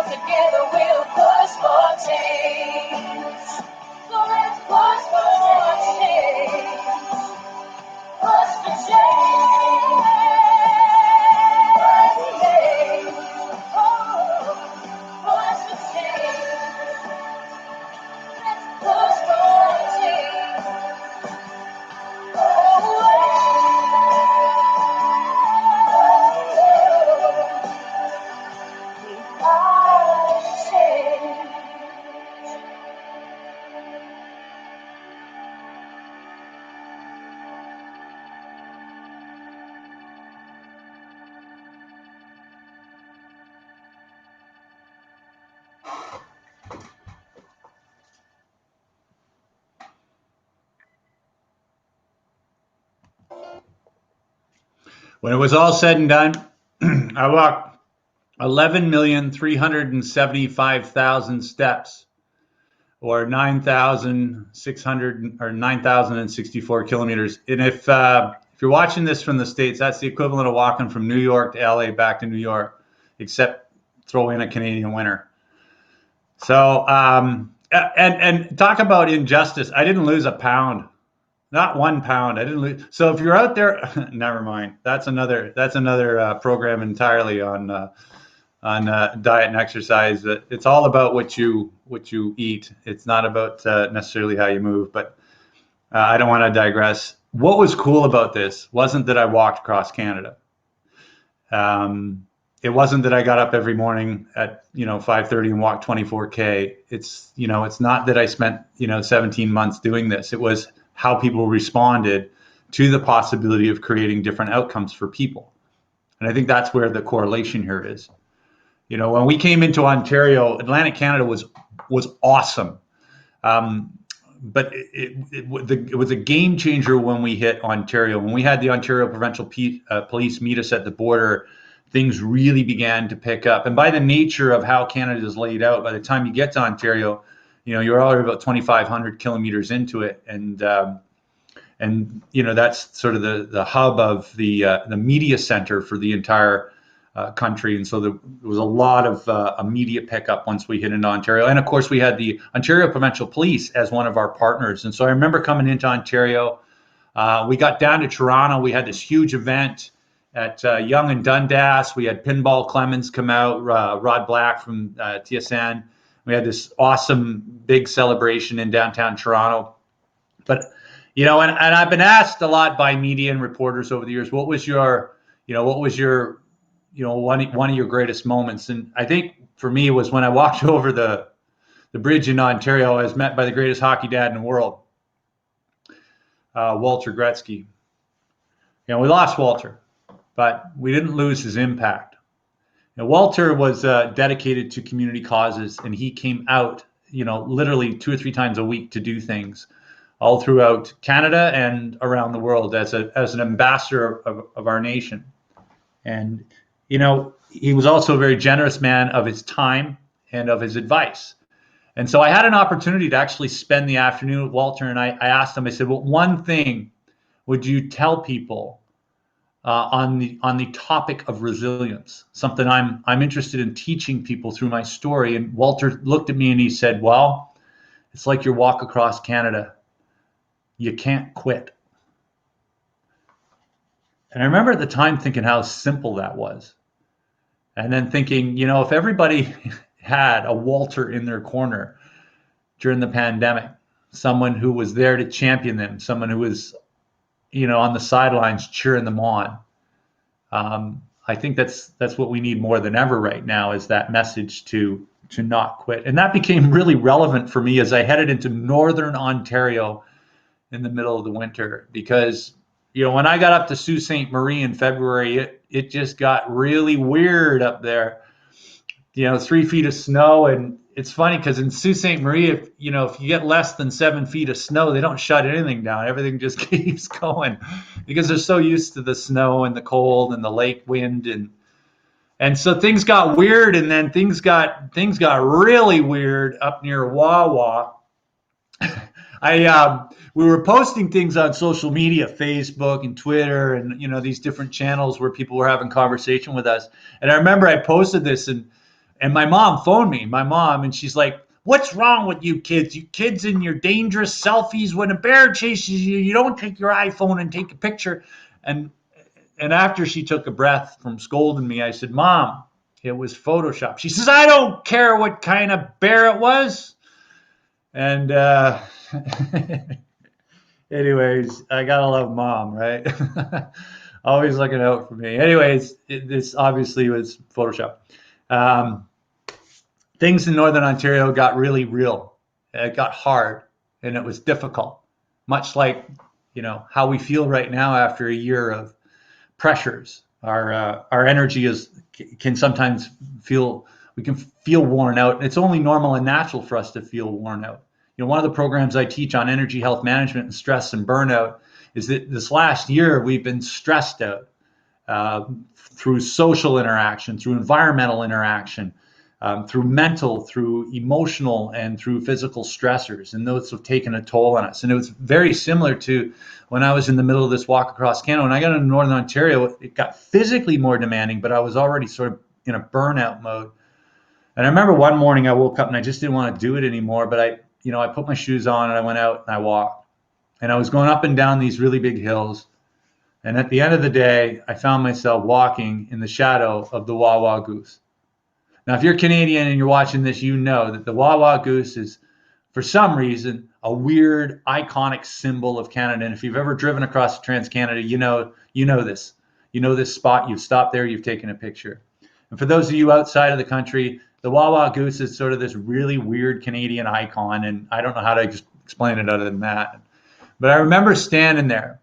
Together we'll push for change. So let's push for change. Push for change. Oh, push for change. Let's push for change. Oh, we are change. When it was all said and done, I walked 11,375,000 steps, or 9,600 or 9,064 kilometers. And if you're watching this from the States, that's the equivalent of walking from New York to LA back to New York, except throw in a Canadian winter. So, and talk about injustice. I didn't lose a pound. Not 1 pound. I didn't lose. So if you're out there, never mind. That's another program entirely on diet and exercise. It's all about what you eat. It's not about necessarily how you move. But I don't want to digress. What was cool about this wasn't that I walked across Canada. It wasn't that I got up every morning at 5:30 and walked 24K. It's not that I spent 17 months doing this. It was how people responded to the possibility of creating different outcomes for people. And I think that's where the correlation here is. When we came into Ontario, Atlantic Canada was awesome. But it was a game changer when we hit Ontario. When we had the Ontario Provincial Police meet us at the border, things really began to pick up. And by the nature of how Canada is laid out, by the time you get to Ontario, you're already about 2,500 kilometers into it, and that's sort of the hub of the media center for the entire country. And so there was a lot of immediate pickup once we hit into Ontario. And of course, we had the Ontario Provincial Police as one of our partners. And so I remember coming into Ontario. We got down to Toronto. We had this huge event at Yonge and Dundas. We had Pinball Clemens come out, Rod Black from TSN. We had this awesome big celebration in downtown Toronto. But, and I've been asked a lot by media and reporters over the years, what was your one of your greatest moments? And I think for me it was when I walked over the bridge in Ontario. I was met by the greatest hockey dad in the world, Walter Gretzky. We lost Walter, but we didn't lose his impact. Walter was dedicated to community causes, and he came out, literally 2 or 3 times a week to do things all throughout Canada and around the world as an ambassador of our nation. And, he was also a very generous man of his time and of his advice. And so I had an opportunity to actually spend the afternoon with Walter, and I asked him, I said, well, one thing would you tell people on the topic of resilience, something I'm interested in teaching people through my story? And Walter looked at me and he said, well, it's like your walk across Canada. You can't quit. And I remember at the time thinking how simple that was. And then thinking, if everybody had a Walter in their corner during the pandemic, someone who was there to champion them, someone who was, on the sidelines cheering them on. I think that's what we need more than ever right now, is that message to not quit. And that became really relevant for me as I headed into Northern Ontario in the middle of the winter, because when I got up to Sault Ste. Marie in February, it just got really weird up there. 3 feet of snow. And it's funny because in Sault Ste. Marie, if you get less than 7 feet of snow, they don't shut anything down. Everything just keeps going because they're so used to the snow and the cold and the lake wind. And so things got weird, and then things got really weird up near Wawa. We were posting things on social media, Facebook and Twitter, and these different channels where people were having conversation with us. And I remember I posted this, and my mom phoned me, and she's like, "What's wrong with you kids? You kids and your dangerous selfies. When a bear chases you, you don't take your iPhone and take a picture." And after she took a breath from scolding me, I said, "Mom, it was Photoshop." She says, "I don't care what kind of bear it was." And anyways, I gotta love Mom, right? Always looking out for me. Anyways, this obviously was Photoshop. Things in Northern Ontario got really real. It got hard, and it was difficult, much like how we feel right now after a year of pressures. Our energy can sometimes feel worn out, and it's only normal and natural for us to feel worn out. One of the programs I teach on energy health management and stress and burnout is that this last year we've been stressed out through social interaction, through environmental interaction, through mental, through emotional, and through physical stressors, and those have taken a toll on us. And it was very similar to when I was in the middle of this walk across Canada. When I got into Northern Ontario, it got physically more demanding, but I was already sort of in a burnout mode. And I remember one morning I woke up and I just didn't want to do it anymore, but I put my shoes on and I went out and I walked. And I was going up and down these really big hills. And at the end of the day, I found myself walking in the shadow of the Wawa goose. Now, if you're Canadian and you're watching this, you know that the Wawa goose is, for some reason, a weird, iconic symbol of Canada. And if you've ever driven across Trans-Canada, you know this. You know this spot. You've stopped there. You've taken a picture. And for those of you outside of the country, the Wawa goose is sort of this really weird Canadian icon. And I don't know how to explain it other than that. But I remember standing there,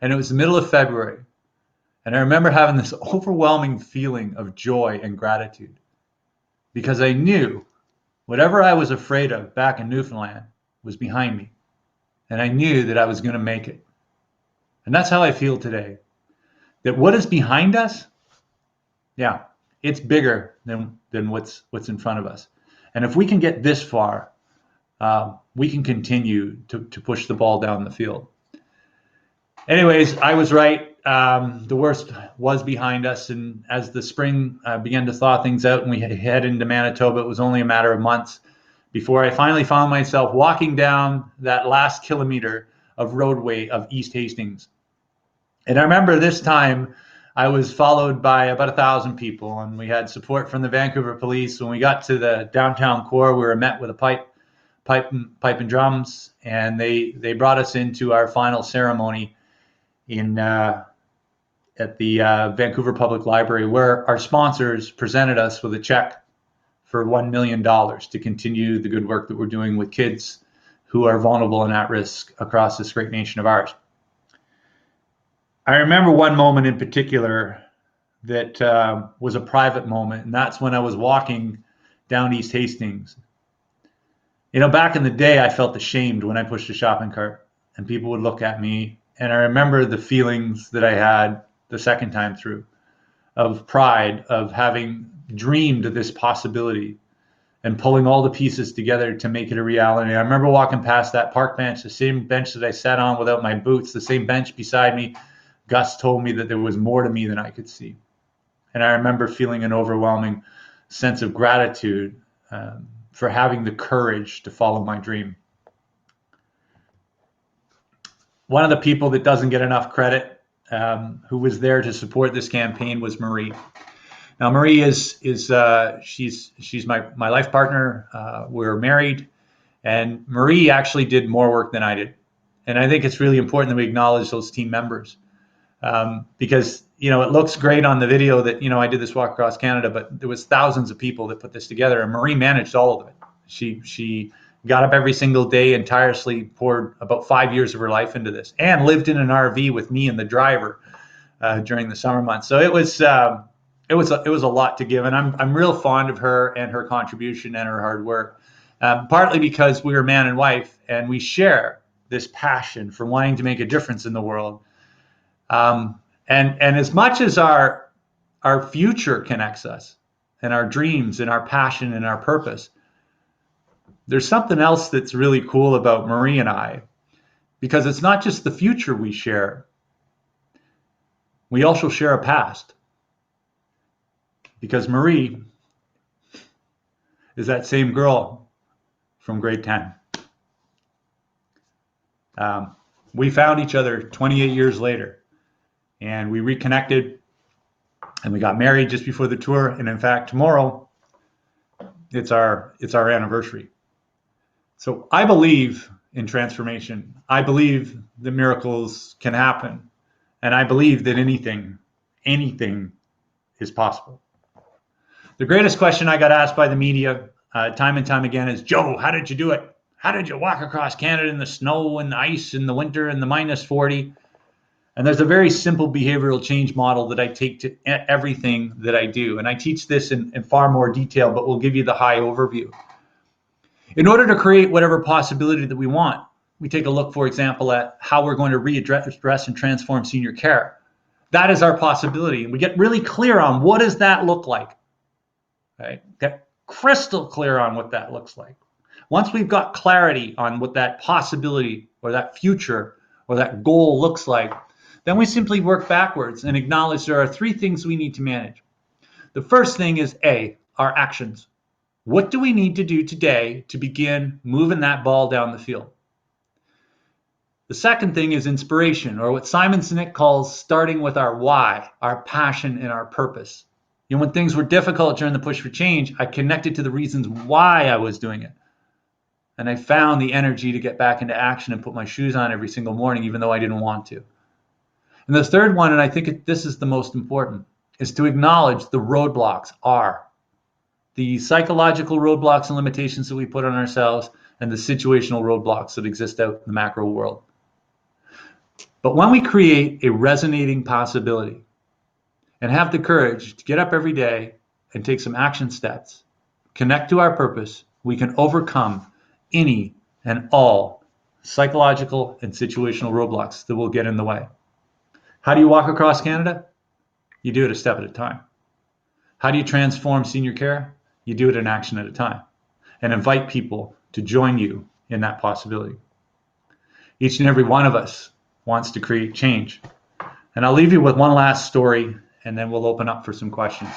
and it was the middle of February. And I remember having this overwhelming feeling of joy and gratitude, because I knew whatever I was afraid of back in Newfoundland was behind me. And I knew that I was going to make it. And that's how I feel today. That what is behind us, yeah, it's bigger than what's in front of us. And if we can get this far, we can continue to push the ball down the field. Anyways, I was right. The worst was behind us, and as the spring began to thaw things out and we head into Manitoba, it was only a matter of months before I finally found myself walking down that last kilometer of roadway of East Hastings. And I remember this time I was followed by about 1,000 people, and we had support from the Vancouver police. When we got to the downtown core, we were met with a pipe and drums, and they brought us into our final ceremony at the Vancouver Public Library, where our sponsors presented us with a check for $1 million to continue the good work that we're doing with kids who are vulnerable and at risk across this great nation of ours. I remember one moment in particular that was a private moment, and that's when I was walking down East Hastings. Back in the day, I felt ashamed when I pushed a shopping cart, and people would look at me, and I remember the feelings that I had the second time through, of pride, of having dreamed of this possibility and pulling all the pieces together to make it a reality. I remember walking past that park bench, the same bench that I sat on without my boots, the same bench beside me. Gus told me that there was more to me than I could see. And I remember feeling an overwhelming sense of gratitude for having the courage to follow my dream. One of the people that doesn't get enough credit who was there to support this campaign was Marie. Now, Marie she's my life partner. We're married, and Marie actually did more work than I did. And I think it's really important that we acknowledge those team members, because it looks great on the video that I did this walk across Canada, but there was thousands of people that put this together, and Marie managed all of it. She got up every single day and tirelessly poured about 5 years of her life into this, and lived in an RV with me and the driver during the summer months. So it was a lot to give, and I'm real fond of her and her contribution and her hard work. Partly because we are man and wife, and we share this passion for wanting to make a difference in the world. And as much as our future connects us, and our dreams and our passion and our purpose, there's something else that's really cool about Marie and I, because it's not just the future we share. We also share a past. Because Marie is that same girl from grade 10. We found each other 28 years later, and we reconnected, and we got married just before the tour. And in fact, tomorrow, it's our anniversary. So I believe in transformation. I believe that miracles can happen, and I believe that anything is possible. The greatest question I got asked by the media time and time again is, Joe, how did you do it? How did you walk across Canada in the snow and the ice in the winter and the minus 40? And there's a very simple behavioral change model that I take to everything that I do. And I teach this in far more detail, but we'll give you the high overview. In order to create whatever possibility that we want, we take a look, for example, at how we're going to readdress and transform senior care. That is our possibility. And we get really clear on what does that look like. Right? Get crystal clear on what that looks like. Once we've got clarity on what that possibility or that future or that goal looks like, then we simply work backwards and acknowledge there are 3 things we need to manage. The first thing is A, our actions. What do we need to do today to begin moving that ball down the field? The second thing is inspiration, or what Simon Sinek calls starting with our why, our passion and our purpose. When things were difficult during the push for change, I connected to the reasons why I was doing it. And I found the energy to get back into action and put my shoes on every single morning, even though I didn't want to. And the third one, and I think this is the most important, is to acknowledge the roadblocks are the psychological roadblocks and limitations that we put on ourselves, and the situational roadblocks that exist out in the macro world. But when we create a resonating possibility and have the courage to get up every day and take some action steps, connect to our purpose, we can overcome any and all psychological and situational roadblocks that will get in the way. How do you walk across Canada? You do it a step at a time. How do you transform senior care? You do it an action at a time, and invite people to join you in that possibility. Each and every one of us wants to create change. And I'll leave you with one last story, and then we'll open up for some questions.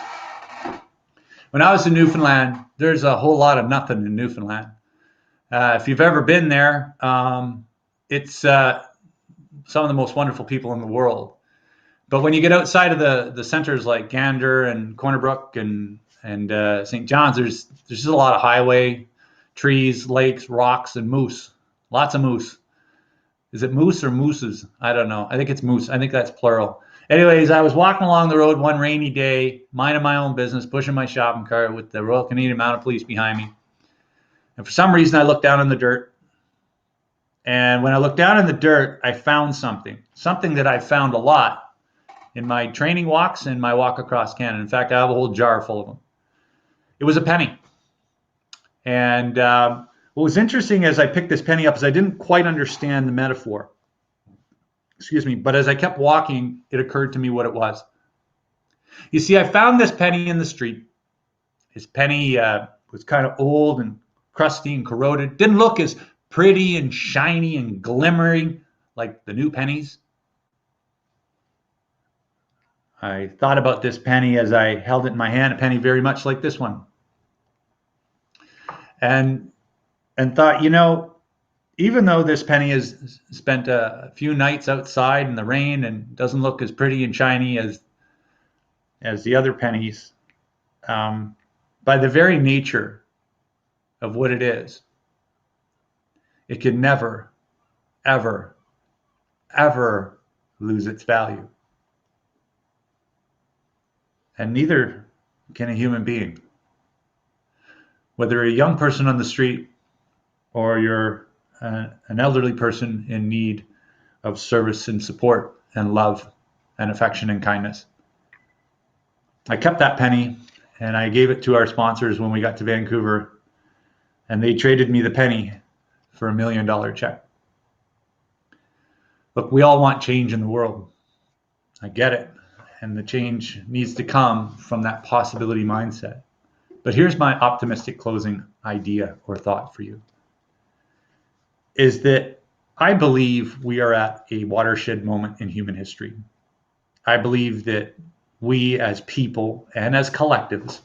When I was in Newfoundland, there's a whole lot of nothing in Newfoundland. If you've ever been there, it's some of the most wonderful people in the world. But when you get outside of the centers like Gander and Corner Brook and St. John's, there's just a lot of highway, trees, lakes, rocks, and moose. Lots of moose. Is it moose or mooses? I don't know. I think it's moose. I think that's plural. Anyways, I was walking along the road one rainy day, minding my own business, pushing my shopping cart with the Royal Canadian Mounted Police behind me. And for some reason, I looked down in the dirt. And when I looked down in the dirt, I found something that I found a lot in my training walks and my walk across Canada. In fact, I have a whole jar full of them. It was a penny. And what was interesting as I picked this penny up is I didn't quite understand the metaphor. But as I kept walking, it occurred to me what it was. You see, I found this penny in the street. This penny was kind of old and crusty and corroded. Didn't look as pretty and shiny and glimmering like the new pennies. I thought about this penny as I held it in my hand, a penny very much like this one. And thought, even though this penny has spent a few nights outside in the rain and doesn't look as pretty and shiny as the other pennies, by the very nature of what it is, it can never, ever, ever lose its value. And neither can a human being. Whether you're a young person on the street or you're an elderly person in need of service and support and love and affection and kindness. I kept that penny and I gave it to our sponsors when we got to Vancouver, and they traded me the penny for $1 million check. Look, we all want change in the world. I get it. And the change needs to come from that possibility mindset. But here's my optimistic closing idea or thought for you, is that I believe we are at a watershed moment in human history. I believe that we as people and as collectives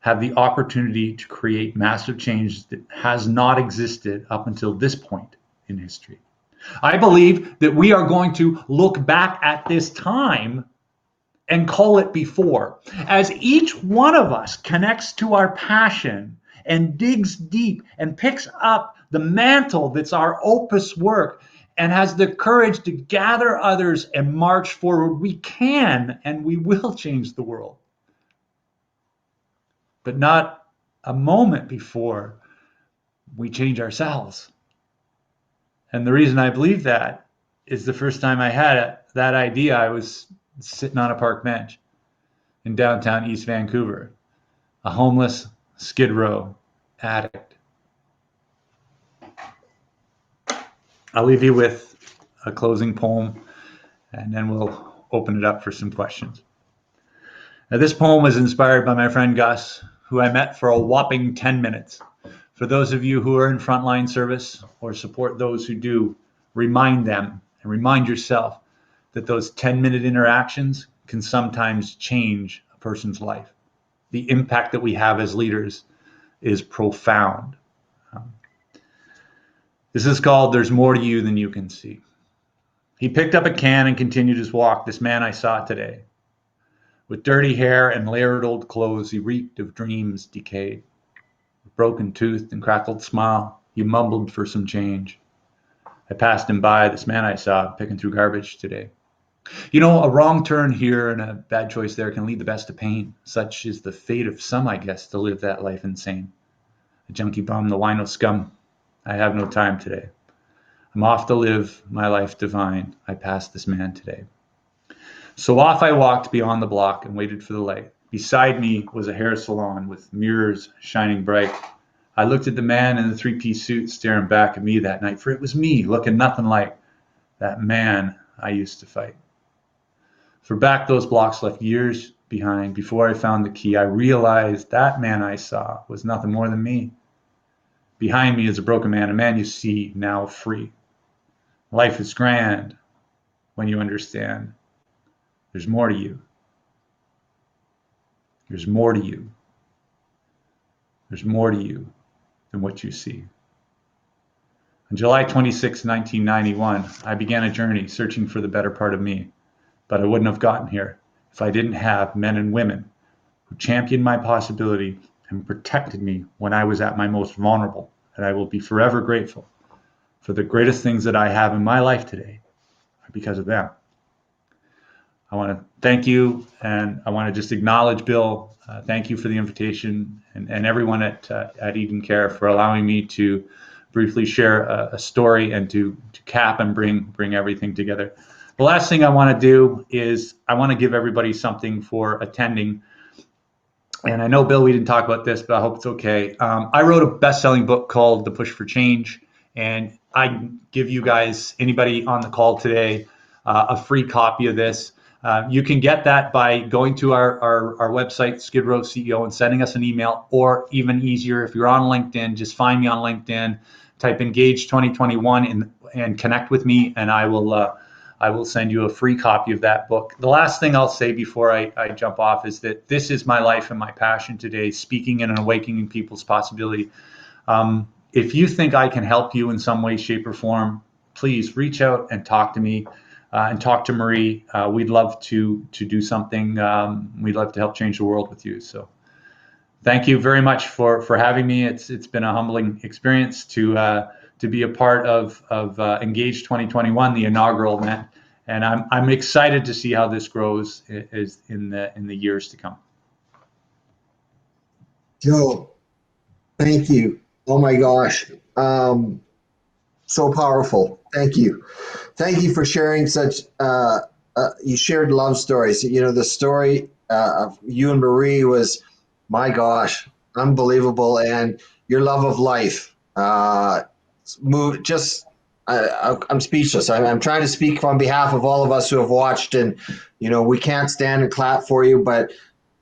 have the opportunity to create massive change that has not existed up until this point in history. I believe that we are going to look back at this time and call it before. As each one of us connects to our passion and digs deep and picks up the mantle that's our opus work and has the courage to gather others and march forward, we can and we will change the world. But not a moment before we change ourselves. And the reason I believe that is the first time I had that idea, I was sitting on a park bench in downtown East Vancouver, a homeless Skidrow addict. I'll leave you with a closing poem, and then we'll open it up for some questions. Now, this poem was inspired by my friend Gus, who I met for a whopping 10 minutes. For those of you who are in frontline service or support those who do, remind them and remind yourself that those 10-minute interactions can sometimes change a person's life. The impact that we have as leaders is profound. This is called There's More to You Than You Can See. He picked up a can and continued his walk, this man I saw today. With dirty hair and layered old clothes, he reeked of dreams decayed. With broken tooth and crackled smile, he mumbled for some change. I passed him by, this man I saw, picking through garbage today. You know, a wrong turn here and a bad choice there can lead the best to pain. Such is the fate of some, I guess, to live that life insane. A junkie bum, the wino scum. I have no time today. I'm off to live my life divine. I passed this man today. So off I walked beyond the block and waited for the light. Beside me was a hair salon with mirrors shining bright. I looked at the man in the three-piece suit staring back at me that night, for it was me, looking nothing like that man I used to fight. For back those blocks left years behind, before I found the key, I realized that man I saw was nothing more than me. Behind me is a broken man, a man you see now free. Life is grand when you understand. There's more to you. There's more to you. There's more to you than what you see. On July 26, 1991, I began a journey searching for the better part of me, but I wouldn't have gotten here if I didn't have men and women who championed my possibility and protected me when I was at my most vulnerable, and I will be forever grateful for the greatest things that I have in my life today are because of them. I want to thank you, and I want to just acknowledge Bill. Thank you for the invitation, and everyone at Eden Care for allowing me to briefly share a story and to cap and bring everything together. The last thing I want to do is I want to give everybody something for attending. And I know, Bill, we didn't talk about this, but I hope it's okay. I wrote a best-selling book called The Push for Change, and I give you guys, anybody on the call today, a free copy of this. You can get that by going to our website, Skidrow CEO, and sending us an email, or even easier, if you're on LinkedIn, just find me on LinkedIn, type EngAGE 2021 and connect with me, and I will send you a free copy of that book. The last thing I'll say before I jump off is that this is my life and my passion today, speaking and awakening people's possibility. if you think I can help you in some way, shape, or form, please reach out and talk to me and talk to Marie. We'd love to do something. We'd love to help change the world with you. So thank you very much for having me. It's been a humbling experience to be a part of EngAGE 2021, the inaugural event, and I'm excited to see how this grows in the years to come. Joe, thank you. Oh my gosh. So powerful. Thank you. Thank you for sharing such, you shared love stories. You know, the story of you and Marie was, my gosh, unbelievable. And your love of life, I'm speechless. I'm trying to speak on behalf of all of us who have watched, and, you know, we can't stand and clap for you, but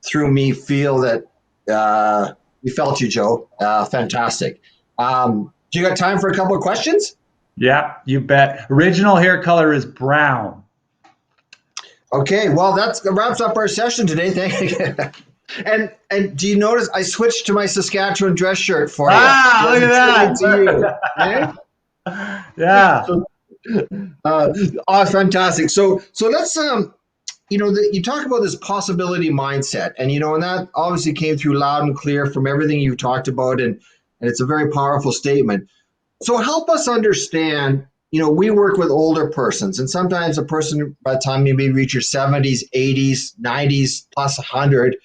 through me feel that we felt you, Joe. Fantastic. Do you got time for a couple of questions? Yeah, you bet. Original hair color is brown. Okay, well, that wraps up our session today. Thank you. And do you notice I switched to my Saskatchewan dress shirt for you? Ah, look at that. To you, okay? Yeah. Fantastic. So let's you know, you talk about this possibility mindset, and, you know, and that obviously came through loud and clear from everything you've talked about, and it's a very powerful statement. So help us understand, you know, we work with older persons, and sometimes a person, by the time you maybe reach your 70s, 80s, 90s, plus 100,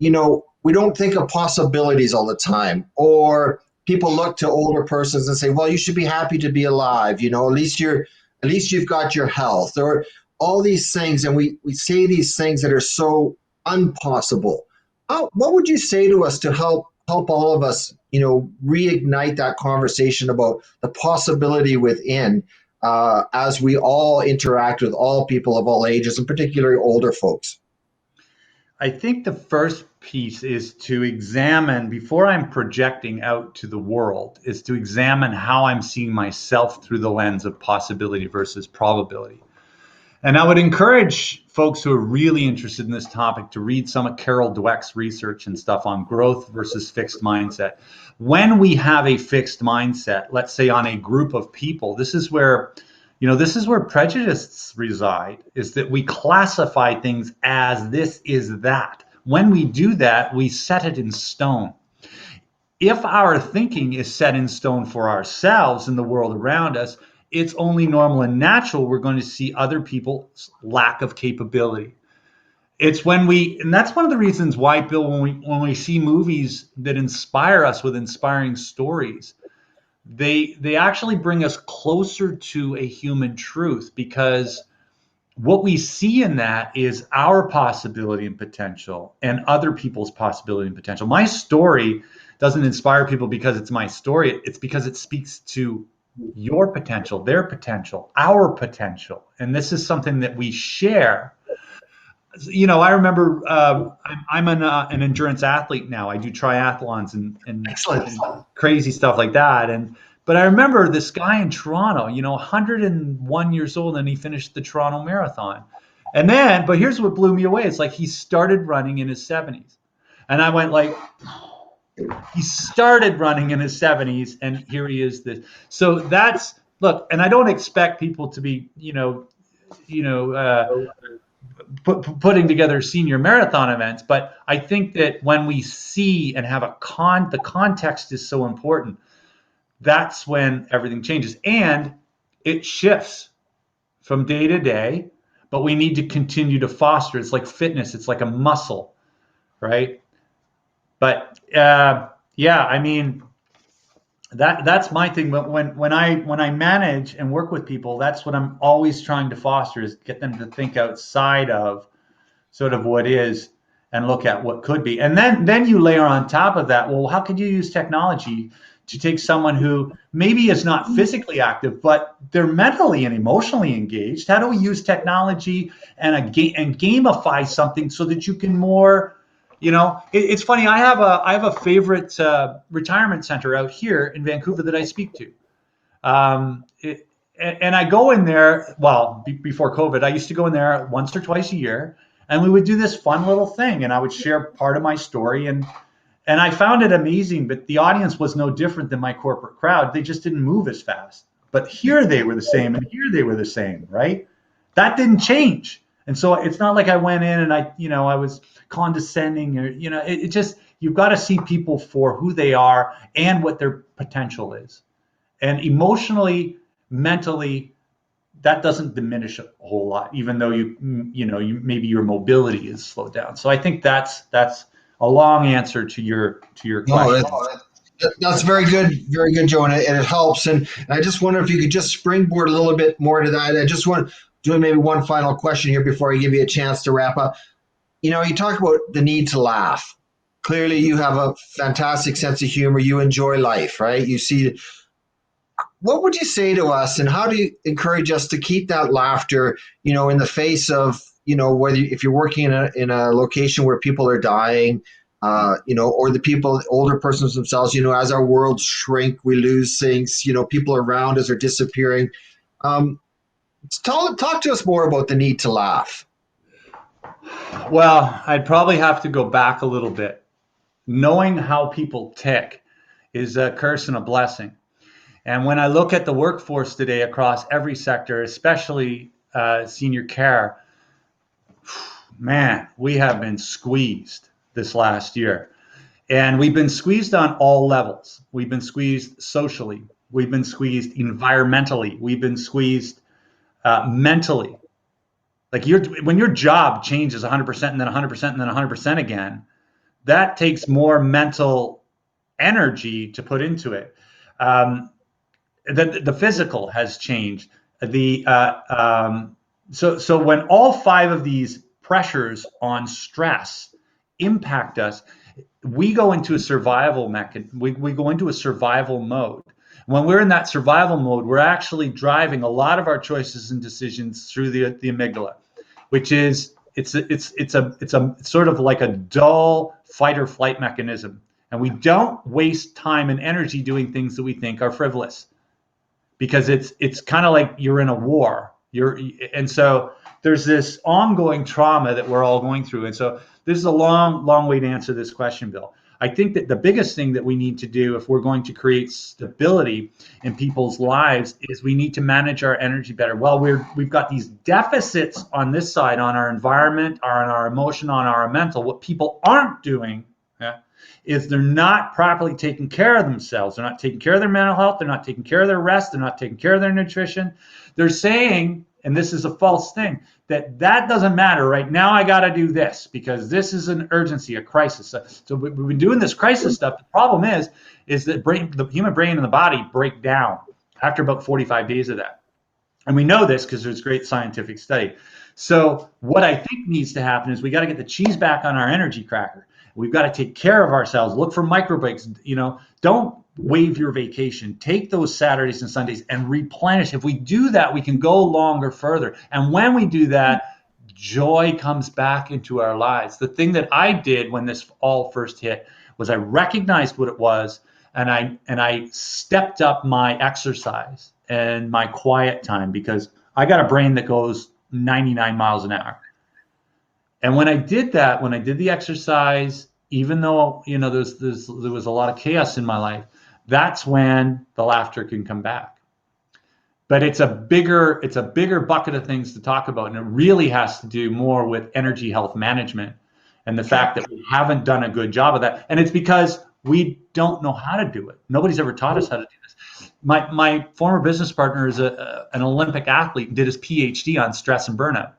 you know, we don't think of possibilities all the time. Or people look to older persons and say, well, you should be happy to be alive. You know, at least you've got your health, or all these things. And we say these things that are so impossible. What would you say to us to help all of us, you know, reignite that conversation about the possibility within, as we all interact with all people of all ages, and particularly older folks? I think the first piece is to examine, before I'm projecting out to the world, is to examine how I'm seeing myself through the lens of possibility versus probability. And I would encourage folks who are really interested in this topic to read some of Carol Dweck's research and stuff on growth versus fixed mindset. When we have a fixed mindset, let's say on a group of people, this is where prejudices reside, is that we classify things as this is that. When we do that, we set it in stone. If our thinking is set in stone for ourselves and the world around us, it's only normal and natural we're going to see other people's lack of capability. It's and that's one of the reasons why, Bill, when we see movies that inspire us with inspiring stories, they actually bring us closer to a human truth, because what we see in that is our possibility and potential and other people's possibility and potential. My story doesn't inspire people because it's my story. It's because it speaks to your potential, their potential, our potential. And this is something that we share. You know, I remember I'm an endurance athlete now. I do triathlons and crazy stuff like that. But I remember this guy in Toronto, you know, 101 years old, and he finished the Toronto Marathon. But here's what blew me away. It's like he started running in his 70s. And I went like, he started running in his 70s, and here he is. So look, and I don't expect people to be, putting together senior marathon events, but I think that when we see and have the context is so important. That's when everything changes, and it shifts from day to day, but we need to continue to foster. It's like fitness. It's like a muscle, right? But yeah, I mean, that's my thing. But when I manage and work with people, that's what I'm always trying to foster, is get them to think outside of sort of what is and look at what could be. And then you layer on top of that, well, how could you use technology to take someone who maybe is not physically active, but they're mentally and emotionally engaged? How do we use technology and gamify something so that you can more, it's funny. I have a favorite retirement center out here in Vancouver that I speak to. And I go in there, before COVID, I used to go in there once or twice a year, and we would do this fun little thing, and I would share part of my story. And I found it amazing, but the audience was no different than my corporate crowd. They just didn't move as fast. But here they were the same, and here they were the same, right? That didn't change. And so it's not like I went in and I was condescending or, it just, you've got to see people for who they are and what their potential is. And emotionally, mentally, that doesn't diminish a whole lot, even though you maybe your mobility is slowed down. So I think that's a long answer to your question. That's very good, Joe, and it helps. And I just wonder if you could just springboard a little bit more to that. I just want to do maybe one final question here before I give you a chance to wrap up. You talk about the need to laugh. Clearly, you have a fantastic sense of humor. You enjoy life, right? You see. What would you say to us, and how do you encourage us to keep that laughter, in the face of, whether if you're working in a location where people are dying, or the people, older persons themselves, as our worlds shrink, we lose things, people around us are disappearing. Talk to us more about the need to laugh. Well, I'd probably have to go back a little bit. Knowing how people tick is a curse and a blessing. And when I look at the workforce today across every sector, especially senior care, man, we have been squeezed this last year. And we've been squeezed on all levels. We've been squeezed socially. We've been squeezed environmentally. We've been squeezed mentally. Like when your job changes 100% and then 100% and then 100% again, that takes more mental energy to put into it. The physical has changed. So when all five of these pressures on stress impact us, we go into a survival we go into a survival mode. When we're in that survival mode, we're actually driving a lot of our choices and decisions through the amygdala, which is it's sort of like a dull fight or flight mechanism, and we don't waste time and energy doing things that we think are frivolous, because it's kind of like you're in a war. And so there's this ongoing trauma that we're all going through. And so this is a long way to answer this question, Bill. I think that the biggest thing that we need to do if we're going to create stability in people's lives is we need to manage our energy better. Well, we've got these deficits on this side, on our environment, on our emotion, on our mental. What people aren't doing is they're not properly taking care of themselves. They're not taking care of their mental health. They're not taking care of their rest. They're not taking care of their nutrition. They're saying, and this is a false thing, that doesn't matter. Right now, I got to do this because this is an urgency, a crisis. So we've been doing this crisis stuff. The problem is that the human brain and the body break down after about 45 days of that. And we know this because there's great scientific study. So what I think needs to happen is we got to get the cheese back on our energy cracker. We've got to take care of ourselves. Look for micro breaks. Don't waive your vacation. Take those Saturdays and Sundays and replenish. If we do that, we can go longer, further. And when we do that, joy comes back into our lives. The thing that I did when this all first hit was I recognized what it was, and I stepped up my exercise and my quiet time, because I got a brain that goes 99 miles an hour. And when I did that, when I did the exercise, even though there was a lot of chaos in my life, that's when the laughter can come back. But it's a bigger bucket of things to talk about, and it really has to do more with energy health management and the fact that we haven't done a good job of that. And it's because we don't know how to do it. Nobody's ever taught us how to do this. My former business partner is an Olympic athlete and did his PhD on stress and burnout.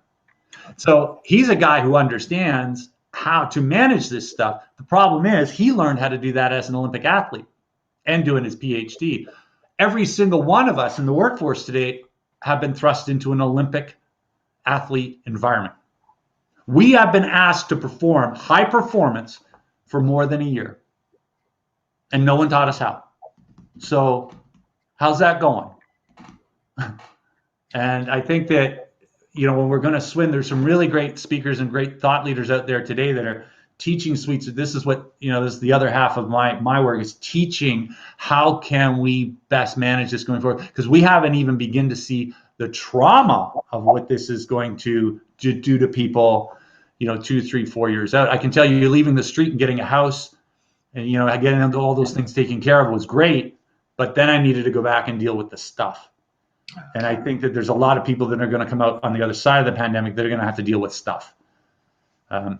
So he's a guy who understands how to manage this stuff. The problem is he learned how to do that as an Olympic athlete and doing his PhD. Every single one of us in the workforce today have been thrust into an Olympic athlete environment. We have been asked to perform high performance for more than a year, and no one taught us how. So how's that going? And I think that when we're going to swim, there's some really great speakers and great thought leaders out there today that are teaching suites. This is what, this is the other half of my work, is teaching how can we best manage this going forward, because we haven't even begun to see the trauma of what this is going to do to people, 2, 3, 4 years out. I can tell you, you're leaving the street and getting a house And, getting into all those things taken care of was great, but then I needed to go back and deal with the stuff. And I think that there's a lot of people that are going to come out on the other side of the pandemic that are going to have to deal with stuff.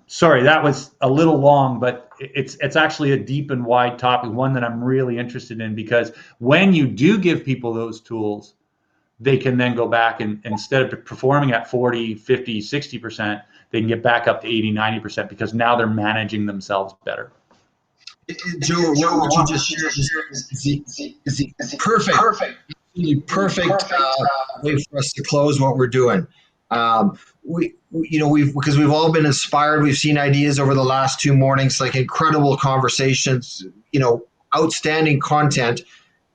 Sorry, that was a little long, but it's actually a deep and wide topic, one that I'm really interested in, because when you do give people those tools, they can then go back and instead of performing at 40, 50, 60%, they can get back up to 80, 90% because now they're managing themselves better. Joe, what you just shared is the perfect way for us to close what we're doing. Because we've all been inspired. We've seen ideas over the last 2 mornings, like incredible conversations, outstanding content.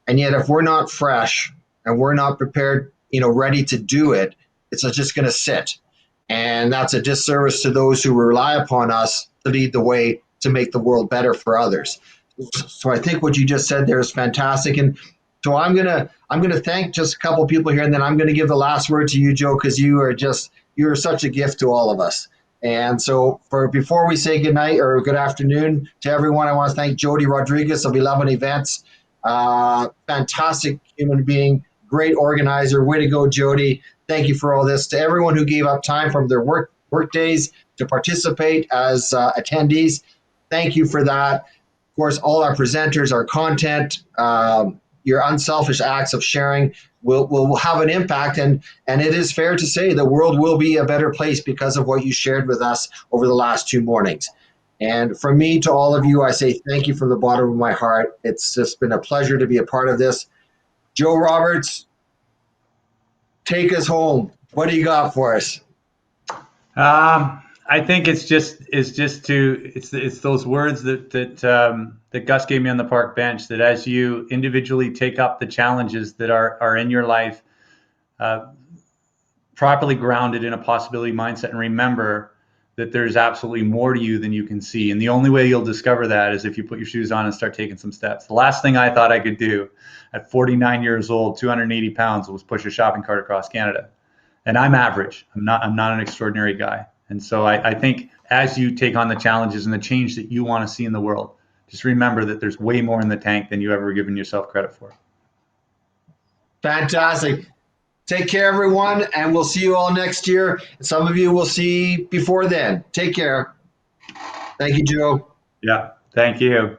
And yet, if we're not fresh and we're not prepared, ready to do it, it's just going to sit. And that's a disservice to those who rely upon us to lead the way to make the world better for others. So I think what you just said there is fantastic. And so I'm gonna thank just a couple people here, and then I'm gonna give the last word to you, Joe, because you're such a gift to all of us. And so before we say good night or good afternoon to everyone, I want to thank Jody Rodriguez of 11 Events. Fantastic human being, great organizer. Way to go, Jody. Thank you for all this. To everyone who gave up time from their work days to participate as attendees, thank you for that. Of course, all our presenters, our content, your unselfish acts of sharing will have an impact. And it is fair to say the world will be a better place because of what you shared with us over the last 2 mornings. And from me to all of you, I say thank you from the bottom of my heart. It's just been a pleasure to be a part of this. Joe Roberts, take us home. What do you got for us? I think it's those words that Gus gave me on the park bench, that as you individually take up the challenges that are in your life, properly grounded in a possibility mindset, and remember that there's absolutely more to you than you can see. And the only way you'll discover that is if you put your shoes on and start taking some steps. The last thing I thought I could do at 49 years old, 280 pounds, was push a shopping cart across Canada. And I'm average. I'm not an extraordinary guy. And so I think as you take on the challenges and the change that you want to see in the world, just remember that there's way more in the tank than you ever given yourself credit for. Fantastic. Take care, everyone, and we'll see you all next year. Some of you will see before then. Take care. Thank you, Joe. Yeah, thank you.